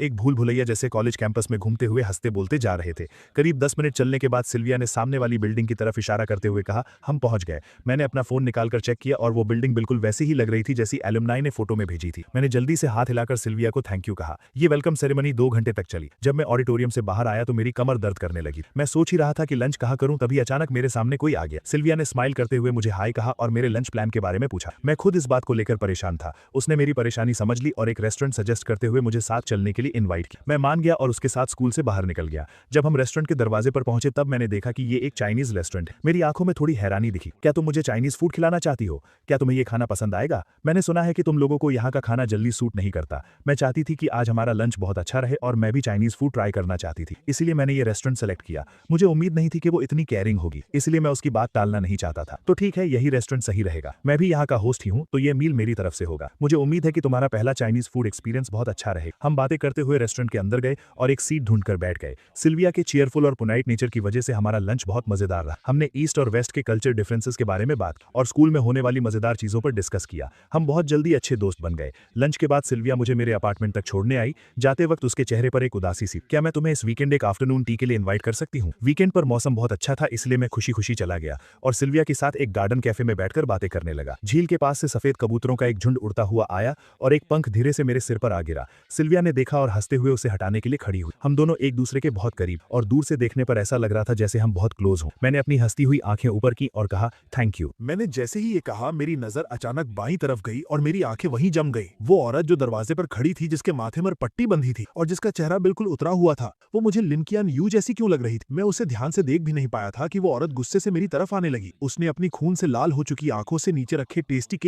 एक भूल भुलैया जैसे कॉलेज कैंपस में घूमते हुए हंसते बोलते जा रहे थे। करीब 10 मिनट चलने के बाद सिल्विया ने सामने वाली बिल्डिंग की तरफ इशारा करते हुए कहा, हम पहुंच गए। मैंने अपना फोन निकालकर चेक किया और वो बिल्डिंग बिल्कुल वैसी ही लग रही थी जैसी एलुमनाई ने फोटो में भेजी थी। मैंने जल्दी से हाथ हिलाकर सिल्विया को थैंक यू कहा। ये वेलकम सेरेमनी 2 घंटे तक चली। जब मैं ऑडिटोरियम से बाहर आया तो मेरी कमर दर्द करने लगी। मैं सोच ही रहा था कि लंच कहाँ करूं, तभी अचानक मेरे सामने कोई आ गया। सिल्विया ने स्माइल करते हुए मुझे हाय कहा और मेरे लंच प्लान के बारे में पूछा। मैं खुद इस बात को लेकर परेशान था। उसने मेरी परेशानी समझ ली और एक रेस्टोरेंट सजेस्ट करते हुए मुझे साथ चलने के लिए इनवाइट किया। मैं मान गया और उसके साथ स्कूल से बाहर निकल गया। जब हम रेस्टोरेंट के दरवाजे पर पहुंचे तब मैंने देखा कि ये एक चाइनीज रेस्टोरेंट। मेरी आंखों में थोड़ी हैरानी दिखी। क्या तुम मुझे चाइनीज फूड खिलाना चाहती हो? क्या तुम्हें ये खाना पसंद आएगा? मैंने सुना है कि तुम लोगों को यहाँ का खाना जल्दी सूट नहीं करता। मैं चाहती थी कि आज हमारा लंच बहुत अच्छा रहे और मैं भी चाइनीज फूड ट्राई करना चाहती थी, इसीलिए मैंने ये रेस्टोरेंट सेलेक्ट किया। मुझे उम्मीद नहीं थी कि वो इतनी केयरिंग होगी, इसलिए मैं उसकी बात टालना नहीं चाहता था। तो ठीक है, यही रेस्टोरेंट सही रहेगा। मैं भी यहाँ का होस्ट ही हूँ, तो ये मील मेरी तरफ से होगा। मुझे उम्मीद है कि तुम्हारा पहला चाइनीज फूड एक्सपीरियंस बहुत अच्छा रहे। हम बातें करते हुए रेस्टोरेंट के अंदर गए और एक सीट ढूंढकर बैठ गए। सिल्विया के चीयरफुल और पुनाइट नेचर की वजह से हमारा लंच बहुत मजेदार रहा। हमने ईस्ट और वेस्ट के कल्चर डिफरेंसेस के बारे में बात और स्कूल में होने वाली मजेदार चीजों पर डिस्कस किया। हम बहुत जल्दी अच्छे दोस्त बन गए। लंच के बाद सिल्विया मुझे मेरे अपार्टमेंट तक छोड़ने आई। जाते वक्त उसके चेहरे पर एक उदासी सी। क्या मैं तुम्हें इस वीकेंड एक आफ्टरनून टी के लिए इनवाइट कर सकती हूँ? वीकेंड पर मौसम बहुत अच्छा था, इसलिए मैं खुशी खुशी चला गया और सिल्विया के साथ एक गार्डन कैफे में बैठकर बातें करने लगा। झील के पास से सफेद कबूतरों का एक झुंड उड़ता हुआ आया और एक पंख धीरे से मेरे सिर पर आ गिरा। सिल्विया ने देखा और हंसते हुए उसे हटाने के लिए खड़ी हुई। हम दोनों एक दूसरे के बहुत करीब और दूर से देखने पर ऐसा लग रहा था जैसे हम बहुत क्लोज हों। मैंने अपनी हंसती हुई आंखें ऊपर की और कहा, थैंक यू। मैंने जैसे ही ये कहा, मेरी नजर अचानक बाईं तरफ गई और मेरी आंखें वहीं जम गई। वो औरत जो दरवाजे पर खड़ी थी, जिसके माथे पर पट्टी बंधी थी और जिसका चेहरा बिल्कुल उतरा हुआ था, वो मुझे लिन कियान यू जैसी क्यों लग रही थी? मैं उसे ध्यान से देख भी नहीं पाया था कि वो औरत गुस्से से मेरी तरफ आने लगी। उसने अपनी खून से लाल हो चुकी आंखों से नीचे रखे टेस्टी केक